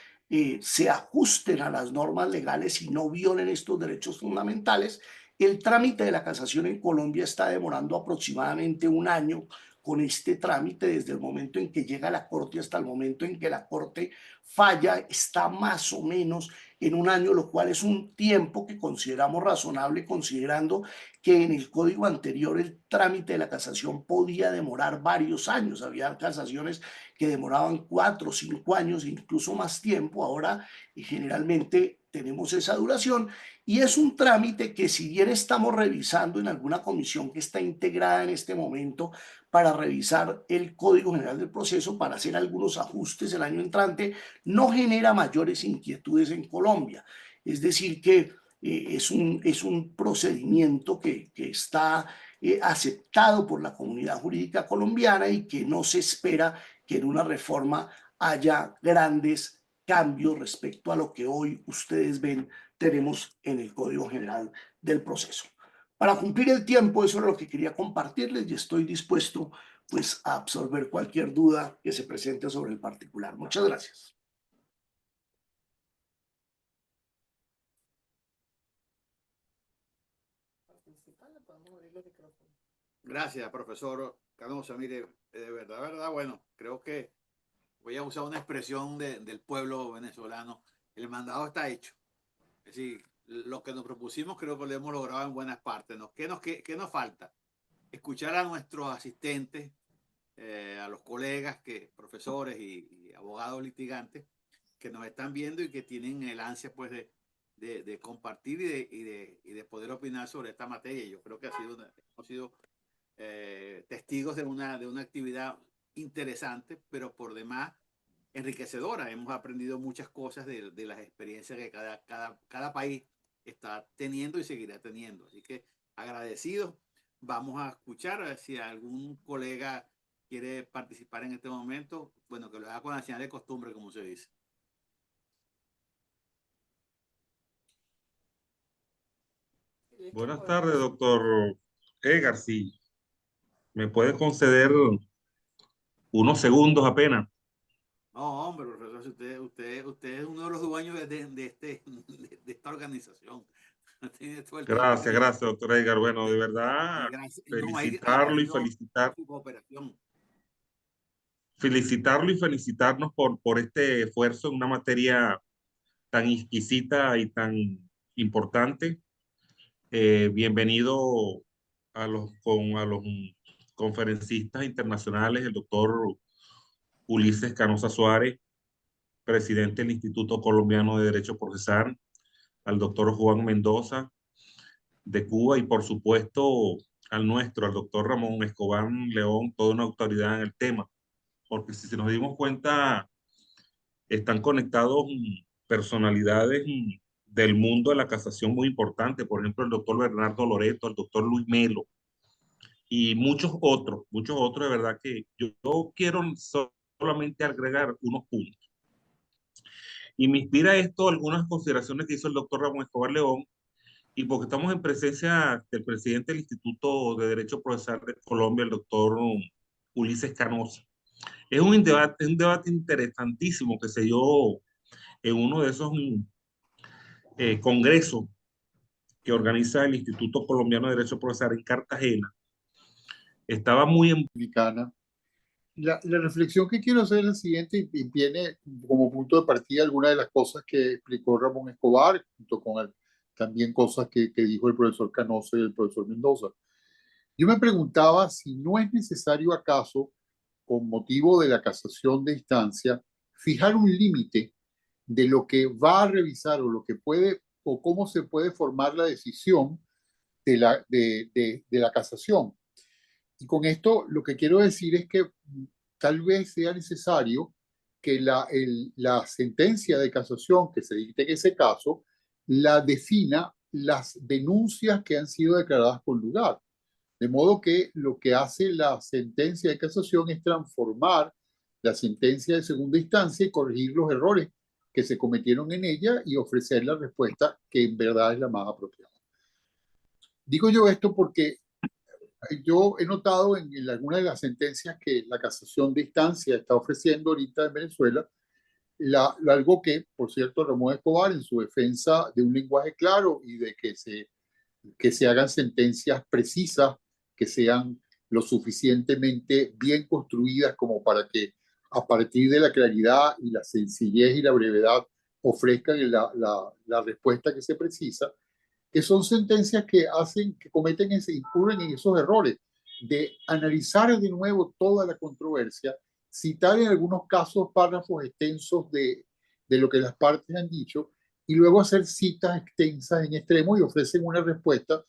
se ajusten a las normas legales y no violen estos derechos fundamentales. El trámite de la casación en Colombia está demorando aproximadamente un año con este trámite, desde el momento en que llega a la Corte hasta el momento en que la Corte falla, está más o menos en un año, lo cual es un tiempo que consideramos razonable, considerando que en el código anterior el trámite de la casación podía demorar varios años. Había casaciones que demoraban 4 o 5 años, incluso más tiempo. Ahora generalmente tenemos esa duración y es un trámite que, si bien estamos revisando en alguna comisión que está integrada en este momento para revisar el Código General del Proceso, para hacer algunos ajustes el año entrante, no genera mayores inquietudes en Colombia. Es decir, que es un procedimiento que está aceptado por la comunidad jurídica colombiana y que no se espera que en una reforma haya grandes cambios respecto a lo que hoy ustedes ven tenemos en el Código General del Proceso. Para cumplir el tiempo, eso era lo que quería compartirles y estoy dispuesto pues a absorber cualquier duda que se presente sobre el particular. Muchas gracias.
Gracias, profesor Canosa. Mire, de verdad, bueno, creo que voy a usar una expresión del pueblo venezolano. El mandado está hecho. Es decir, lo que nos propusimos creo que lo hemos logrado en buenas partes, ¿no? ¿Qué nos falta? Escuchar a nuestros asistentes, a los colegas, profesores y abogados litigantes que nos están viendo y que tienen el ansia pues de compartir y de poder opinar sobre esta materia. Yo creo que hemos sido testigos de una actividad interesante, pero por demás enriquecedora. Hemos aprendido muchas cosas de las experiencias que cada país está teniendo y seguirá teniendo. Así que agradecidos. Vamos a escuchar si algún colega quiere participar en este momento. Bueno, que lo haga con la señal de costumbre, como se dice.
Buenas tardes, doctor Edgar. Sí, me puede conceder unos segundos apenas.
No, hombre, profesor, usted es uno de los dueños de esta organización. Tiene todo el tiempo.
Gracias, doctor Edgar. Bueno, de verdad,
No,
felicitarlo y
su cooperación.
Felicitarlo y felicitarnos por este esfuerzo en una materia tan exquisita y tan importante. Bienvenido a los conferencistas internacionales, el doctor Ulises Canosa Suárez, presidente del Instituto Colombiano de Derecho Procesal, al doctor Juan Mendoza de Cuba y por supuesto al doctor Ramón Escobar León, toda una autoridad en el tema, porque si nos dimos cuenta, están conectados personalidades del mundo de la casación muy importantes, por ejemplo el doctor Bernardo Loreto, el doctor Luis Melo y muchos otros, de verdad que yo quiero solamente agregar unos puntos. Y me inspira esto algunas consideraciones que hizo el doctor Ramón Escobar León, y porque estamos en presencia del presidente del Instituto de Derecho Procesal de Colombia, el doctor Ulises Canosa. Es un debate interesantísimo que se dio en uno de esos congresos que organiza el Instituto Colombiano de Derecho Procesal en Cartagena. Estaba muy
Dominicana. La reflexión que quiero hacer es la siguiente, y viene como punto de partida algunas de las cosas que explicó Ramón Escobar, junto con también cosas que dijo el profesor Canosa y el profesor Mendoza. Yo me preguntaba si no es necesario acaso, con motivo de la casación de instancia, fijar un límite de lo que va a revisar o lo que puede o cómo se puede formar la decisión de la casación. Y con esto lo que quiero decir es que tal vez sea necesario que la sentencia de casación que se dicte en ese caso la defina las denuncias que han sido declaradas con lugar. De modo que lo que hace la sentencia de casación es transformar la sentencia de segunda instancia y corregir los errores que se cometieron en ella y ofrecer la respuesta que en verdad es la más apropiada. Digo yo esto porque yo he notado en algunas de las sentencias que la casación de instancia está ofreciendo ahorita en Venezuela, algo que, por cierto, Ramón Escobar, en su defensa de un lenguaje claro y de que se hagan sentencias precisas, que sean lo suficientemente bien construidas como para que a partir de la claridad y la sencillez y la brevedad ofrezcan la respuesta que se precisa, que son sentencias que hacen, que cometen incurren en esos errores de analizar de nuevo toda la controversia, citar en algunos casos párrafos extensos de lo que las partes han dicho y luego hacer citas extensas en extremo y ofrecen una respuesta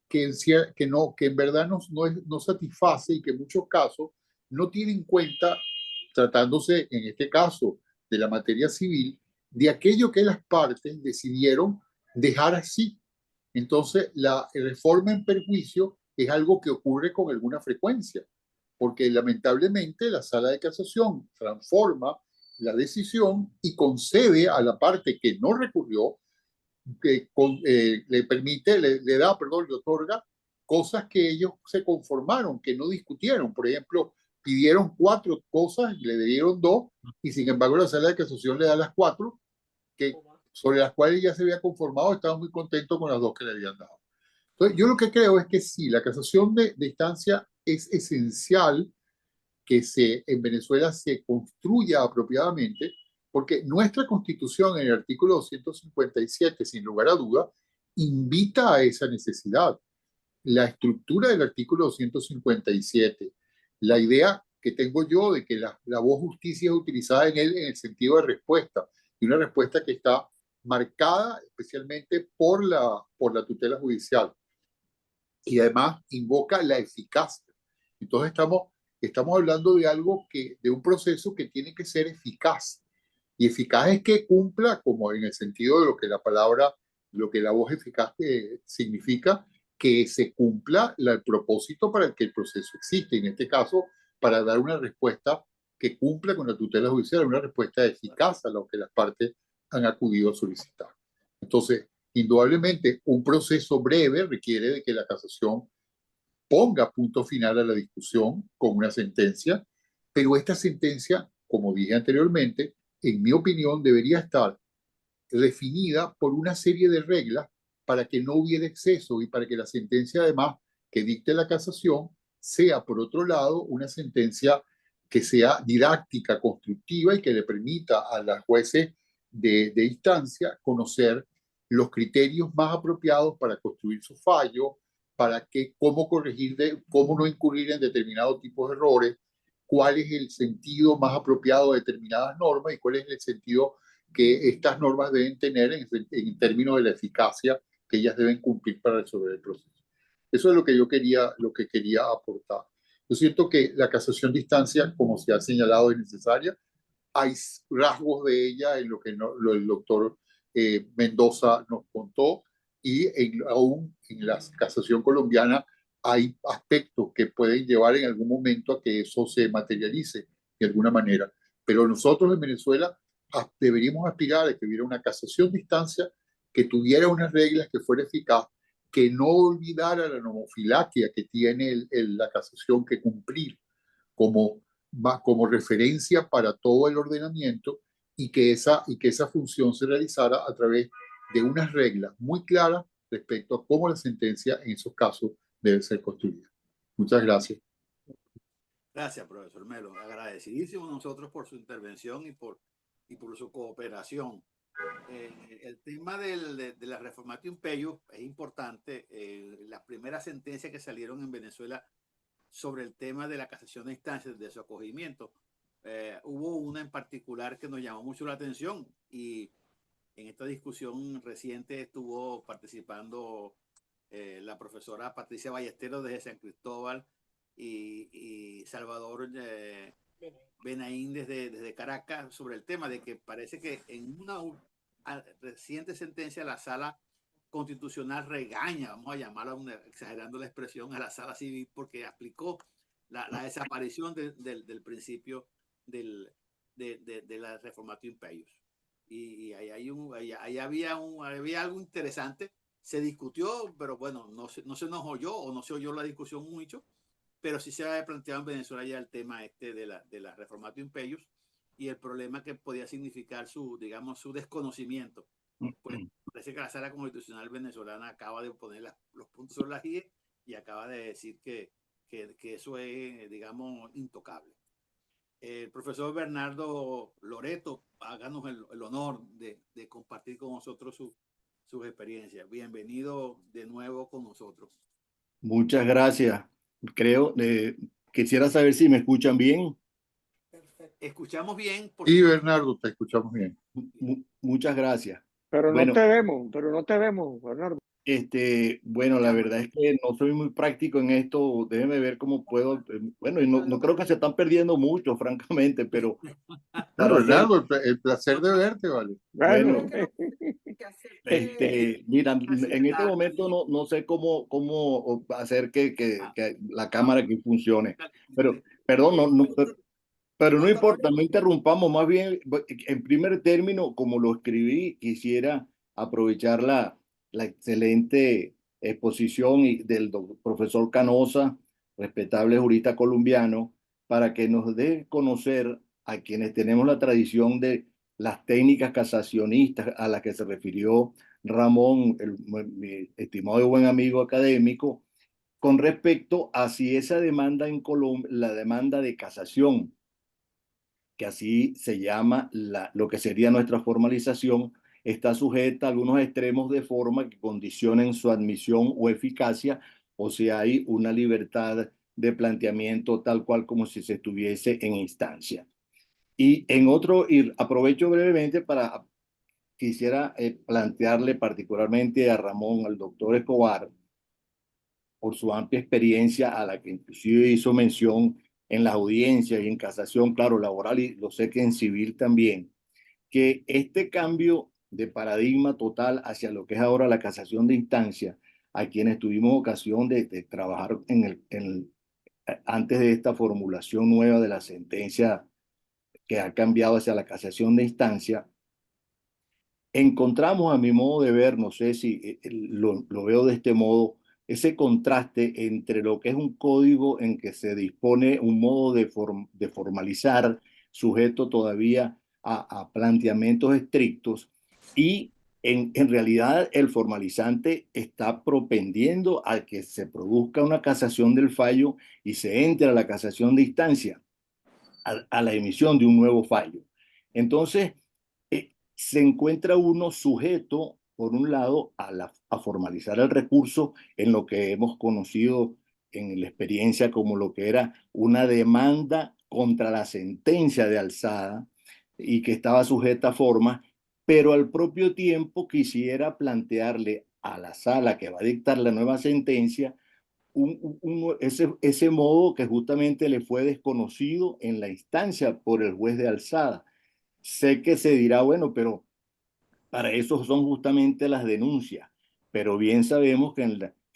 que en verdad no satisface y que en muchos casos no tiene en cuenta, tratándose en este caso de la materia civil, de aquello que las partes decidieron dejar así. Entonces, la reforma en perjuicio es algo que ocurre con alguna frecuencia, porque lamentablemente la sala de casación transforma la decisión y concede a la parte que no recurrió, le otorga cosas que ellos se conformaron, que no discutieron. Por ejemplo, pidieron 4 cosas y le dieron 2, y sin embargo la sala de casación le da las 4, que sobre las cuales ya se había conformado, estaba muy contento con las 2 que le habían dado. Entonces, yo lo que creo es que sí, la casación de instancia es esencial que en Venezuela se construya apropiadamente, porque nuestra Constitución en el artículo 257, sin lugar a duda, invita a esa necesidad. La estructura del artículo 257, la idea que tengo yo de que la voz justicia es utilizada en él en el sentido de respuesta, y una respuesta que está marcada especialmente por la tutela judicial. Y además invoca la eficacia. Entonces estamos hablando de algo de un proceso que tiene que ser eficaz. Y eficaz es que cumpla, como en el sentido de lo que la voz eficaz significa, que se cumpla el propósito para el que el proceso existe. En este caso, para dar una respuesta que cumpla con la tutela judicial, una respuesta eficaz a lo que las partes han acudido a solicitar. Entonces, indudablemente, un proceso breve requiere de que la casación ponga punto final a la discusión con una sentencia, pero esta sentencia, como dije anteriormente, en mi opinión, debería estar definida por una serie de reglas para que no hubiera exceso y para que la sentencia, además, que dicte la casación, sea, por otro lado, una sentencia que sea didáctica, constructiva y que le permita a las jueces de instancia conocer los criterios más apropiados para construir su fallo, cómo corregir, cómo no incurrir en determinados tipos de errores, cuál es el sentido más apropiado de determinadas normas y cuál es el sentido que estas normas deben tener en términos de la eficacia que ellas deben cumplir para resolver el proceso. Eso es lo que quería aportar. Yo siento que la casación de instancia, como se ha señalado, es necesaria. Hay rasgos de ella en lo que el doctor Mendoza nos contó, y aún en la casación colombiana hay aspectos que pueden llevar en algún momento a que eso se materialice de alguna manera. Pero nosotros en Venezuela deberíamos aspirar a que hubiera una casación de instancia que tuviera unas reglas que fuera eficaz, que no olvidara la nomofilaquia que tiene la casación que cumplir como, como referencia para todo el ordenamiento, y que esa función se realizara a través de unas reglas muy claras respecto a cómo la sentencia en esos casos debe ser construida. Muchas gracias.
Gracias, profesor Melo. Agradecidísimos nosotros por su intervención y por su cooperación. El tema de la reformatio imperio es importante. Las primeras sentencias que salieron en Venezuela sobre el tema de la casación de instancias, de su acogimiento, hubo una en particular que nos llamó mucho la atención, y en esta discusión reciente estuvo participando la profesora Patricia Ballesteros desde San Cristóbal y Salvador Benaín desde Caracas, sobre el tema de que parece que en una reciente sentencia la Sala Constitucional regaña, vamos a llamarla, exagerando la expresión, a la Sala Civil porque aplicó la desaparición del principio de la reformatio imperius. Y ahí había algo interesante. Se discutió, pero bueno, no se nos oyó o no se oyó la discusión mucho, pero sí se había planteado en Venezuela ya el tema de la reformatio imperius y el problema que podía significar su desconocimiento. Pues parece que la Sala Constitucional venezolana acaba de poner los puntos sobre las IE y acaba de decir que eso es, digamos, intocable. El profesor Bernardo Loreto, háganos el honor de compartir con nosotros sus experiencias. Bienvenido de nuevo con nosotros.
Muchas gracias. Quisiera saber si me escuchan bien.
Escuchamos bien.
Y Bernardo, te escuchamos bien.
Muchas gracias.
Pero
Bueno,
no te vemos, Bernardo.
Bueno, la verdad es que no soy muy práctico en esto. Déjeme ver cómo puedo. Bueno, y no creo que se están perdiendo mucho, francamente, pero
Bueno,
para hacer,
Bernardo, el placer de verte, ¿vale?
bueno,
Bueno,
mira, en este momento no sé cómo hacer que la cámara aquí funcione. Pero, perdón, pero no importa, no interrumpamos. Más bien, en primer término, como lo escribí, quisiera aprovechar la excelente exposición del profesor Canosa, respetable jurista colombiano, para que nos dé conocer a quienes tenemos la tradición de las técnicas casacionistas a las que se refirió Ramón, mi estimado y buen amigo académico, con respecto a si esa demanda en Colombia, la demanda de casación, que así se llama lo que sería nuestra formalización, está sujeta a algunos extremos de forma que condicionen su admisión o eficacia, o si hay una libertad de planteamiento tal cual como si se estuviese en instancia. Y aprovecho brevemente quisiera plantearle particularmente a Ramón, al doctor Escobar, por su amplia experiencia a la que inclusive hizo mención en las audiencias y en casación, claro, laboral, y lo sé que en civil también, que este cambio de paradigma total hacia lo que es ahora la casación de instancia, a quienes tuvimos ocasión de trabajar antes de esta formulación nueva de la sentencia que ha cambiado hacia la casación de instancia, encontramos a mi modo de ver, no sé si lo veo de este modo, ese contraste entre lo que es un código en que se dispone un modo de formalizar sujeto todavía a planteamientos estrictos, y en realidad el formalizante está propendiendo a que se produzca una casación del fallo y se entre a la casación de instancia, a la emisión de un nuevo fallo. Entonces, se encuentra uno sujeto, por un lado, a formalizar el recurso en lo que hemos conocido en la experiencia como lo que era una demanda contra la sentencia de alzada y que estaba sujeta a forma, pero al propio tiempo quisiera plantearle a la sala que va a dictar la nueva sentencia ese modo que justamente le fue desconocido en la instancia por el juez de alzada. Sé que se dirá, bueno, pero para eso son justamente las denuncias, pero bien sabemos que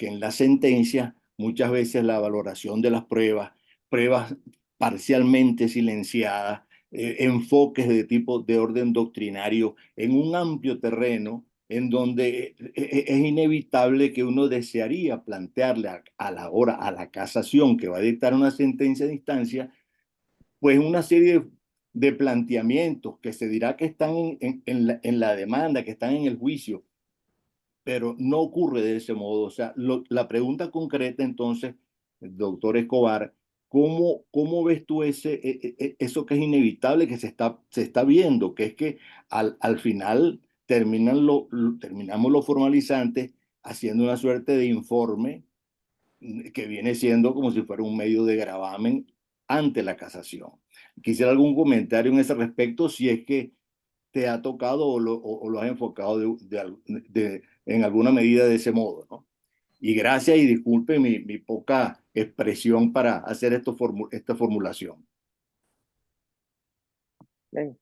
en la sentencia muchas veces la valoración de las pruebas parcialmente silenciadas, enfoques de tipo de orden doctrinario en un amplio terreno en donde es inevitable que uno desearía plantearle a la hora a la casación que va a dictar una sentencia de instancia, pues una serie de planteamientos que se dirá que están en la demanda, que están en el juicio, pero no ocurre de ese modo. O sea, la pregunta concreta entonces, doctor Escobar, ¿cómo ves tú eso que es inevitable, que se está viendo, que es que al final terminamos los formalizantes haciendo una suerte de informe que viene siendo como si fuera un medio de gravamen ante la casación? Quisiera algún comentario en ese respecto, si es que te ha tocado o lo has enfocado en alguna medida de ese modo, ¿no? Y gracias y disculpe mi poca expresión para hacer esta formulación.
Bien.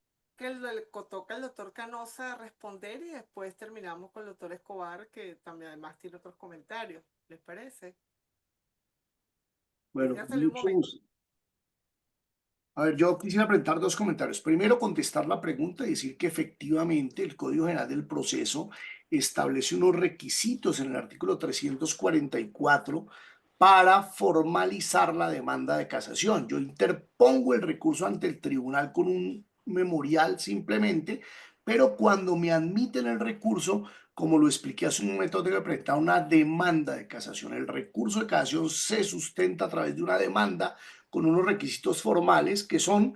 Toca el doctor Canosa responder y después terminamos con el doctor Escobar, que también además tiene otros comentarios. ¿Les parece?
Bueno,
Ya salió un momento.
A ver, yo quisiera presentar dos comentarios. Primero, contestar la pregunta y decir que efectivamente el Código General del Proceso establece unos requisitos en el artículo 344 para formalizar la demanda de casación. Yo interpongo el recurso ante el tribunal con un memorial simplemente, pero cuando me admiten el recurso, como lo expliqué hace un momento, tengo que presentar una demanda de casación. El recurso de casación se sustenta a través de una demanda con unos requisitos formales que son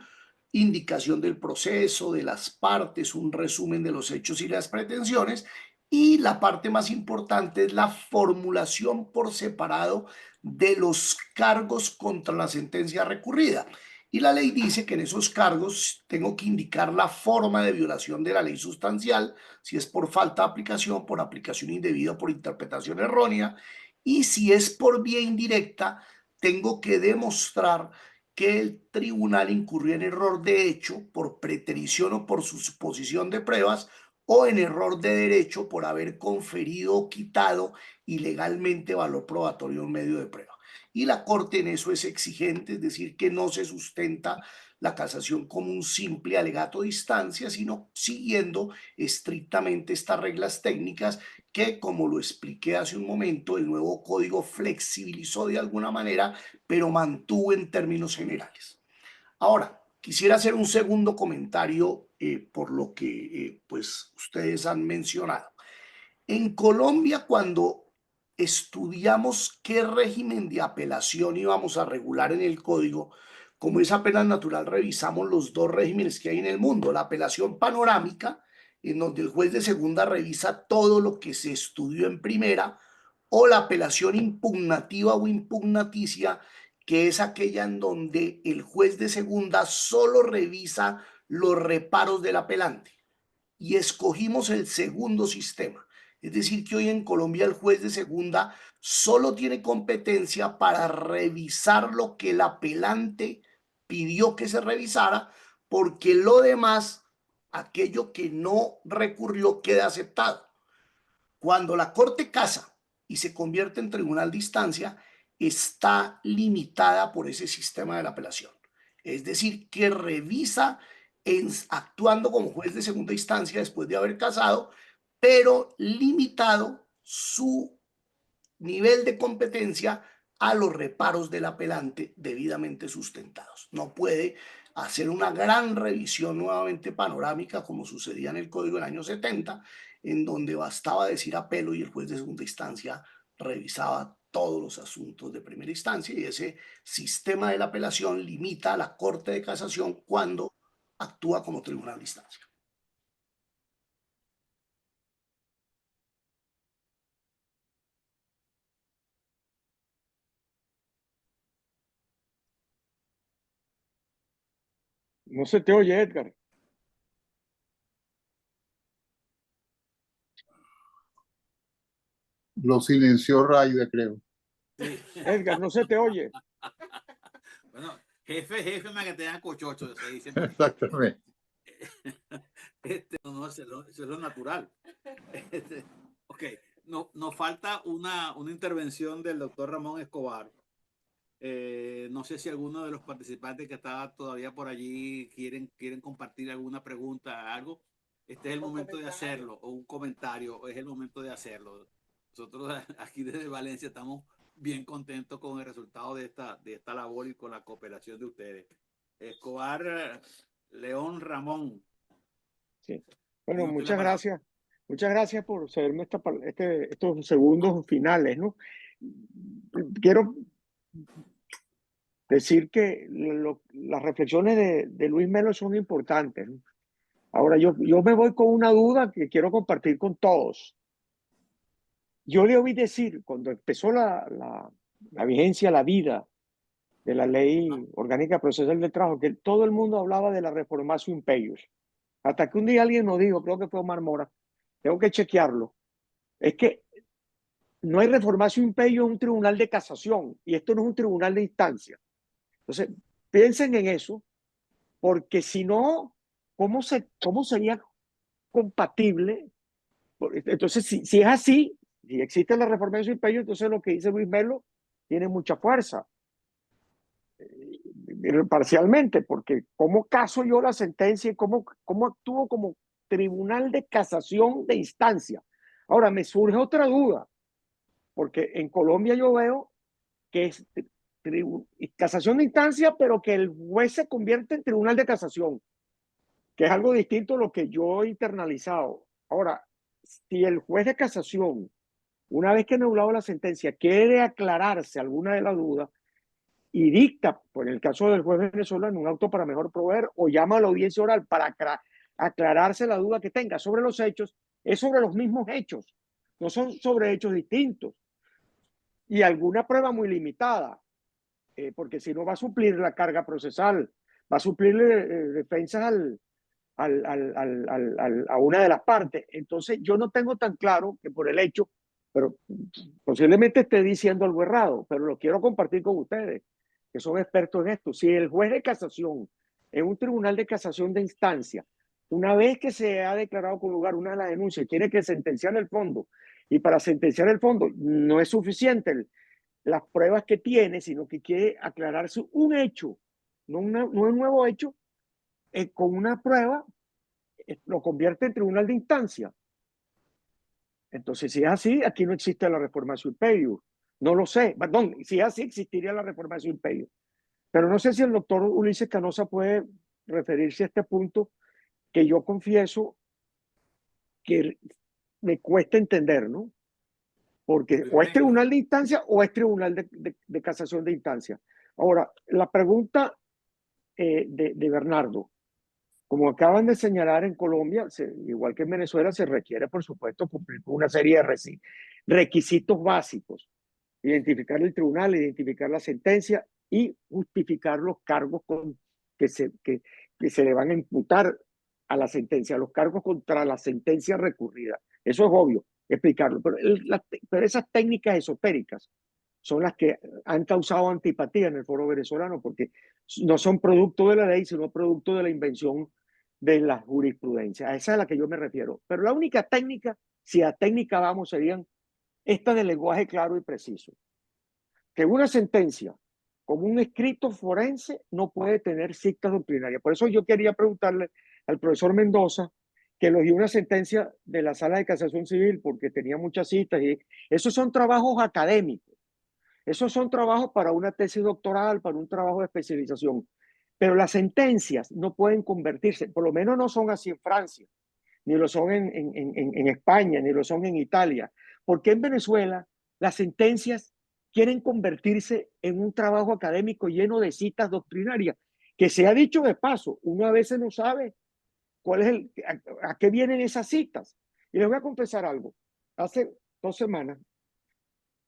indicación del proceso, de las partes, un resumen de los hechos y las pretensiones, y la parte más importante es la formulación por separado de los cargos contra la sentencia recurrida. Y la ley dice que en esos cargos tengo que indicar la forma de violación de la ley sustancial, si es por falta de aplicación, por aplicación indebida o por interpretación errónea, y si es por vía indirecta, tengo que demostrar que el tribunal incurrió en error de hecho por preterición o por suposición de pruebas, o en error de derecho por haber conferido o quitado ilegalmente valor probatorio en medio de prueba. Y la Corte en eso es exigente, es decir, que no se sustenta la casación como un simple alegato de instancia, sino siguiendo estrictamente estas reglas técnicas que, como lo expliqué hace un momento, el nuevo código flexibilizó de alguna manera, pero mantuvo en términos generales. Ahora, quisiera hacer un segundo comentario por lo que pues ustedes han mencionado. En Colombia, cuando estudiamos qué régimen de apelación íbamos a regular en el código, como es apenas natural, revisamos los dos regímenes que hay en el mundo: la apelación panorámica, en donde el juez de segunda revisa todo lo que se estudió en primera, o la apelación impugnativa o impugnaticia, que es aquella en donde el juez de segunda solo revisa los reparos del apelante. Y escogimos el segundo sistema. Es decir, que hoy en Colombia el juez de segunda solo tiene competencia para revisar lo que el apelante pidió que se revisara, porque lo demás, aquello que no recurrió, queda aceptado. Cuando la Corte casa y se convierte en tribunal de instancia, está limitada por ese sistema de la apelación. Es decir, que revisa actuando como juez de segunda instancia después de haber casado, pero limitado su nivel de competencia a los reparos del apelante debidamente sustentados. No puede hacer una gran revisión nuevamente panorámica como sucedía en el Código del año 70, en donde bastaba decir apelo y el juez de segunda instancia revisaba todos los asuntos de primera instancia, y ese sistema de la apelación limita a la Corte de Casación cuando actúa como tribunal de instancia.
No se te oye, Edgar.
Lo silenció Raida, creo.
Edgar, no se te oye.
Bueno, jefe, me que tengan cochocho. Se dice.
Exactamente.
No, eso es lo natural. Ok, nos falta una intervención del doctor Ramón Escobar. No sé si alguno de los participantes que está todavía por allí quieren compartir alguna pregunta, algo. Este es el momento de hacerlo, o un comentario, es el momento de hacerlo. Nosotros aquí desde Valencia estamos bien contentos con el resultado de esta labor y con la cooperación de ustedes. Escobar León Ramón.
Sí. Bueno,
Tiene usted la
muchas
palabra.
gracias. Muchas gracias por cederme estos segundos finales, ¿no? Quiero decir que las reflexiones de Luis Melo son importantes, ¿no? Ahora, yo me voy con una duda que quiero compartir con todos. Yo le oí decir, cuando empezó la vigencia, la vida de la Ley Orgánica Procesal del Trabajo, que todo el mundo hablaba de la reformatio imperius. Hasta que un día alguien nos dijo, creo que fue Omar Mora, tengo que chequearlo, es que no hay reformatio imperius en un tribunal de casación, y esto no es un tribunal de instancia. Entonces, piensen en eso, porque si no, ¿cómo sería compatible? Entonces, si es así, si existe la reformatio imperius, entonces lo que dice Luis Melo tiene mucha fuerza. Parcialmente, porque ¿cómo caso yo la sentencia y cómo actúo como tribunal de casación de instancia? Ahora, me surge otra duda, porque en Colombia yo veo que es casación de instancia, pero que el juez se convierte en tribunal de casación, que es algo distinto a lo que yo he internalizado. Ahora, si el juez de casación, una vez que ha anulado la sentencia, quiere aclararse alguna de las dudas, y dicta, por el caso del juez venezolano, un auto para mejor proveer o llama a la audiencia oral para aclararse la duda que tenga sobre los hechos, es sobre los mismos hechos, no son sobre hechos distintos. Y alguna prueba muy limitada, porque si no va a suplir la carga procesal, va a suplir defensas a una de las partes. Entonces yo no tengo tan claro que por el hecho, pero posiblemente esté diciendo algo errado, pero lo quiero compartir con ustedes, que son expertos en esto. Si el juez de casación en un tribunal de casación de instancia, una vez que se ha declarado con lugar una de las denuncias, quiere que sentenciar el fondo, y para sentenciar el fondo no es suficiente las pruebas que tiene, sino que quiere aclararse un hecho, no un nuevo hecho, con una prueba, lo convierte en tribunal de instancia. Entonces, si es así, aquí no existe la reformatio imperius. No lo sé. Perdón, si es así, existiría la reformatio imperius. Pero no sé si el doctor Ulises Canosa puede referirse a este punto que yo confieso que me cuesta entender, ¿no? Porque o es tribunal de instancia o es tribunal de casación de instancia. Ahora, la pregunta de Bernardo, como acaban de señalar en Colombia, igual que en Venezuela, se requiere, por supuesto, cumplir con una serie de requisitos básicos. Identificar el tribunal, identificar la sentencia y justificar los cargos que se le van a imputar a la sentencia, los cargos contra la sentencia recurrida. Eso es obvio, explicarlo. Pero esas técnicas esotéricas son las que han causado antipatía en el foro venezolano, porque no son producto de la ley, sino producto de la invención de la jurisprudencia. A esa es a la que yo me refiero. Pero la única técnica, si a técnica vamos, serían estas de lenguaje claro y preciso. Que una sentencia, como un escrito forense, no puede tener citas doctrinarias. Por eso yo quería preguntarle al profesor Mendoza, que elogió una sentencia de la Sala de Casación Civil porque tenía muchas citas, y esos son trabajos académicos. Esos son trabajos para una tesis doctoral, para un trabajo de especialización. Pero las sentencias no pueden convertirse, por lo menos no son así en Francia, ni lo son en España, ni lo son en Italia. Porque en Venezuela las sentencias quieren convertirse en un trabajo académico lleno de citas doctrinarias, que se ha dicho de paso, uno a veces no sabe cuál es a qué vienen esas citas. Y les voy a confesar algo. Hace 2 semanas,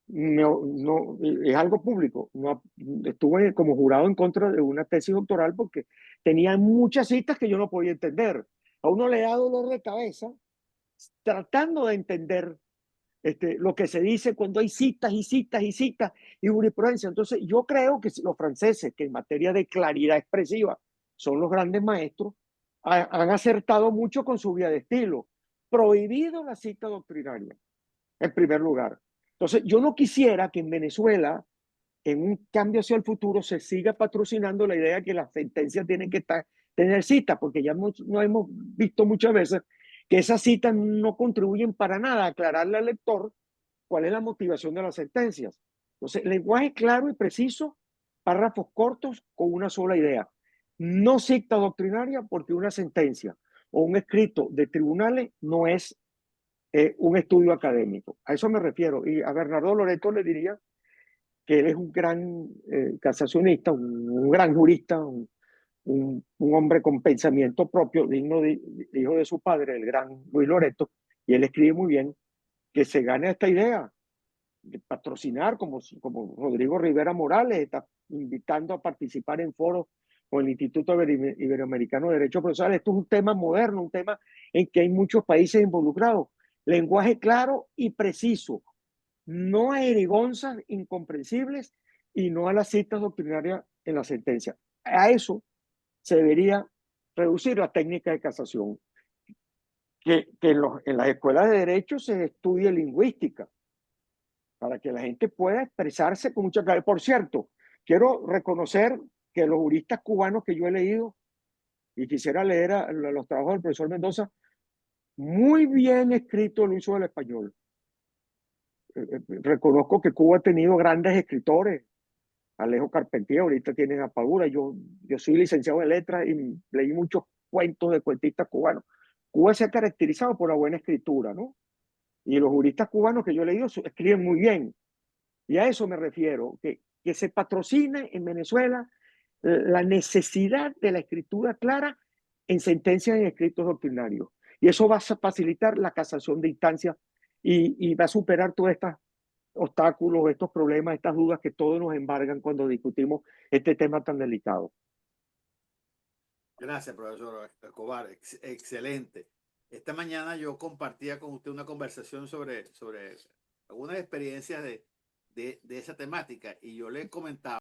no, es algo público, no, estuve como jurado en contra de una tesis doctoral porque tenía muchas citas que yo no podía entender. A uno le da dolor de cabeza tratando de entender lo que se dice cuando hay citas y citas y citas y jurisprudencia. Entonces yo creo que los franceses, que en materia de claridad expresiva son los grandes maestros, han acertado mucho con su vía de estilo. Prohibido la cita doctrinaria, en primer lugar. Entonces, yo no quisiera que en Venezuela en un cambio hacia el futuro se siga patrocinando la idea que las sentencias tienen que tener citas, porque ya no hemos visto muchas veces que esas citas no contribuyen para nada a aclararle al lector cuál es la motivación de las sentencias. Entonces, lenguaje claro y preciso, párrafos cortos con una sola idea. No cita doctrinaria, porque una sentencia o un escrito de tribunales no es un estudio académico. A eso me refiero. Y a Bernardo Loreto le diría que él es un gran casacionista, un gran jurista, un hombre con pensamiento propio, digno de hijo de su padre, el gran Luis Loreto, y él escribe muy bien, que se gane esta idea de patrocinar, como Rodrigo Rivera Morales está invitando a participar en foros con el Instituto Iberoamericano de Derecho Procesal. Esto es un tema moderno, un tema en que hay muchos países involucrados. Lenguaje claro y preciso, no a erigonzas incomprensibles y no a las citas doctrinarias en la sentencia. A eso se debería reducir la técnica de casación. Que en las escuelas de derecho se estudie lingüística para que la gente pueda expresarse con mucha claridad. Por cierto, quiero reconocer que los juristas cubanos que yo he leído, y quisiera leer los trabajos del profesor Mendoza, muy bien escrito el uso del español. Reconozco que Cuba ha tenido grandes escritores, Alejo Carpentier, ahorita tienen a Padura. Yo soy licenciado en letras y leí muchos cuentos de cuentistas cubanos. Cuba se ha caracterizado por la buena escritura, ¿no? Y los juristas cubanos que yo he leído escriben muy bien. Y a eso me refiero, que se patrocine en Venezuela la necesidad de la escritura clara en sentencias y escritos doctrinarios. Y eso va a facilitar la casación de instancias y va a superar todos estos obstáculos, estos problemas, estas dudas que todos nos embargan cuando discutimos este tema tan delicado.
Gracias, profesor Escobar. Excelente. Esta mañana yo compartía con usted una conversación sobre algunas experiencias de esa temática y yo le comentaba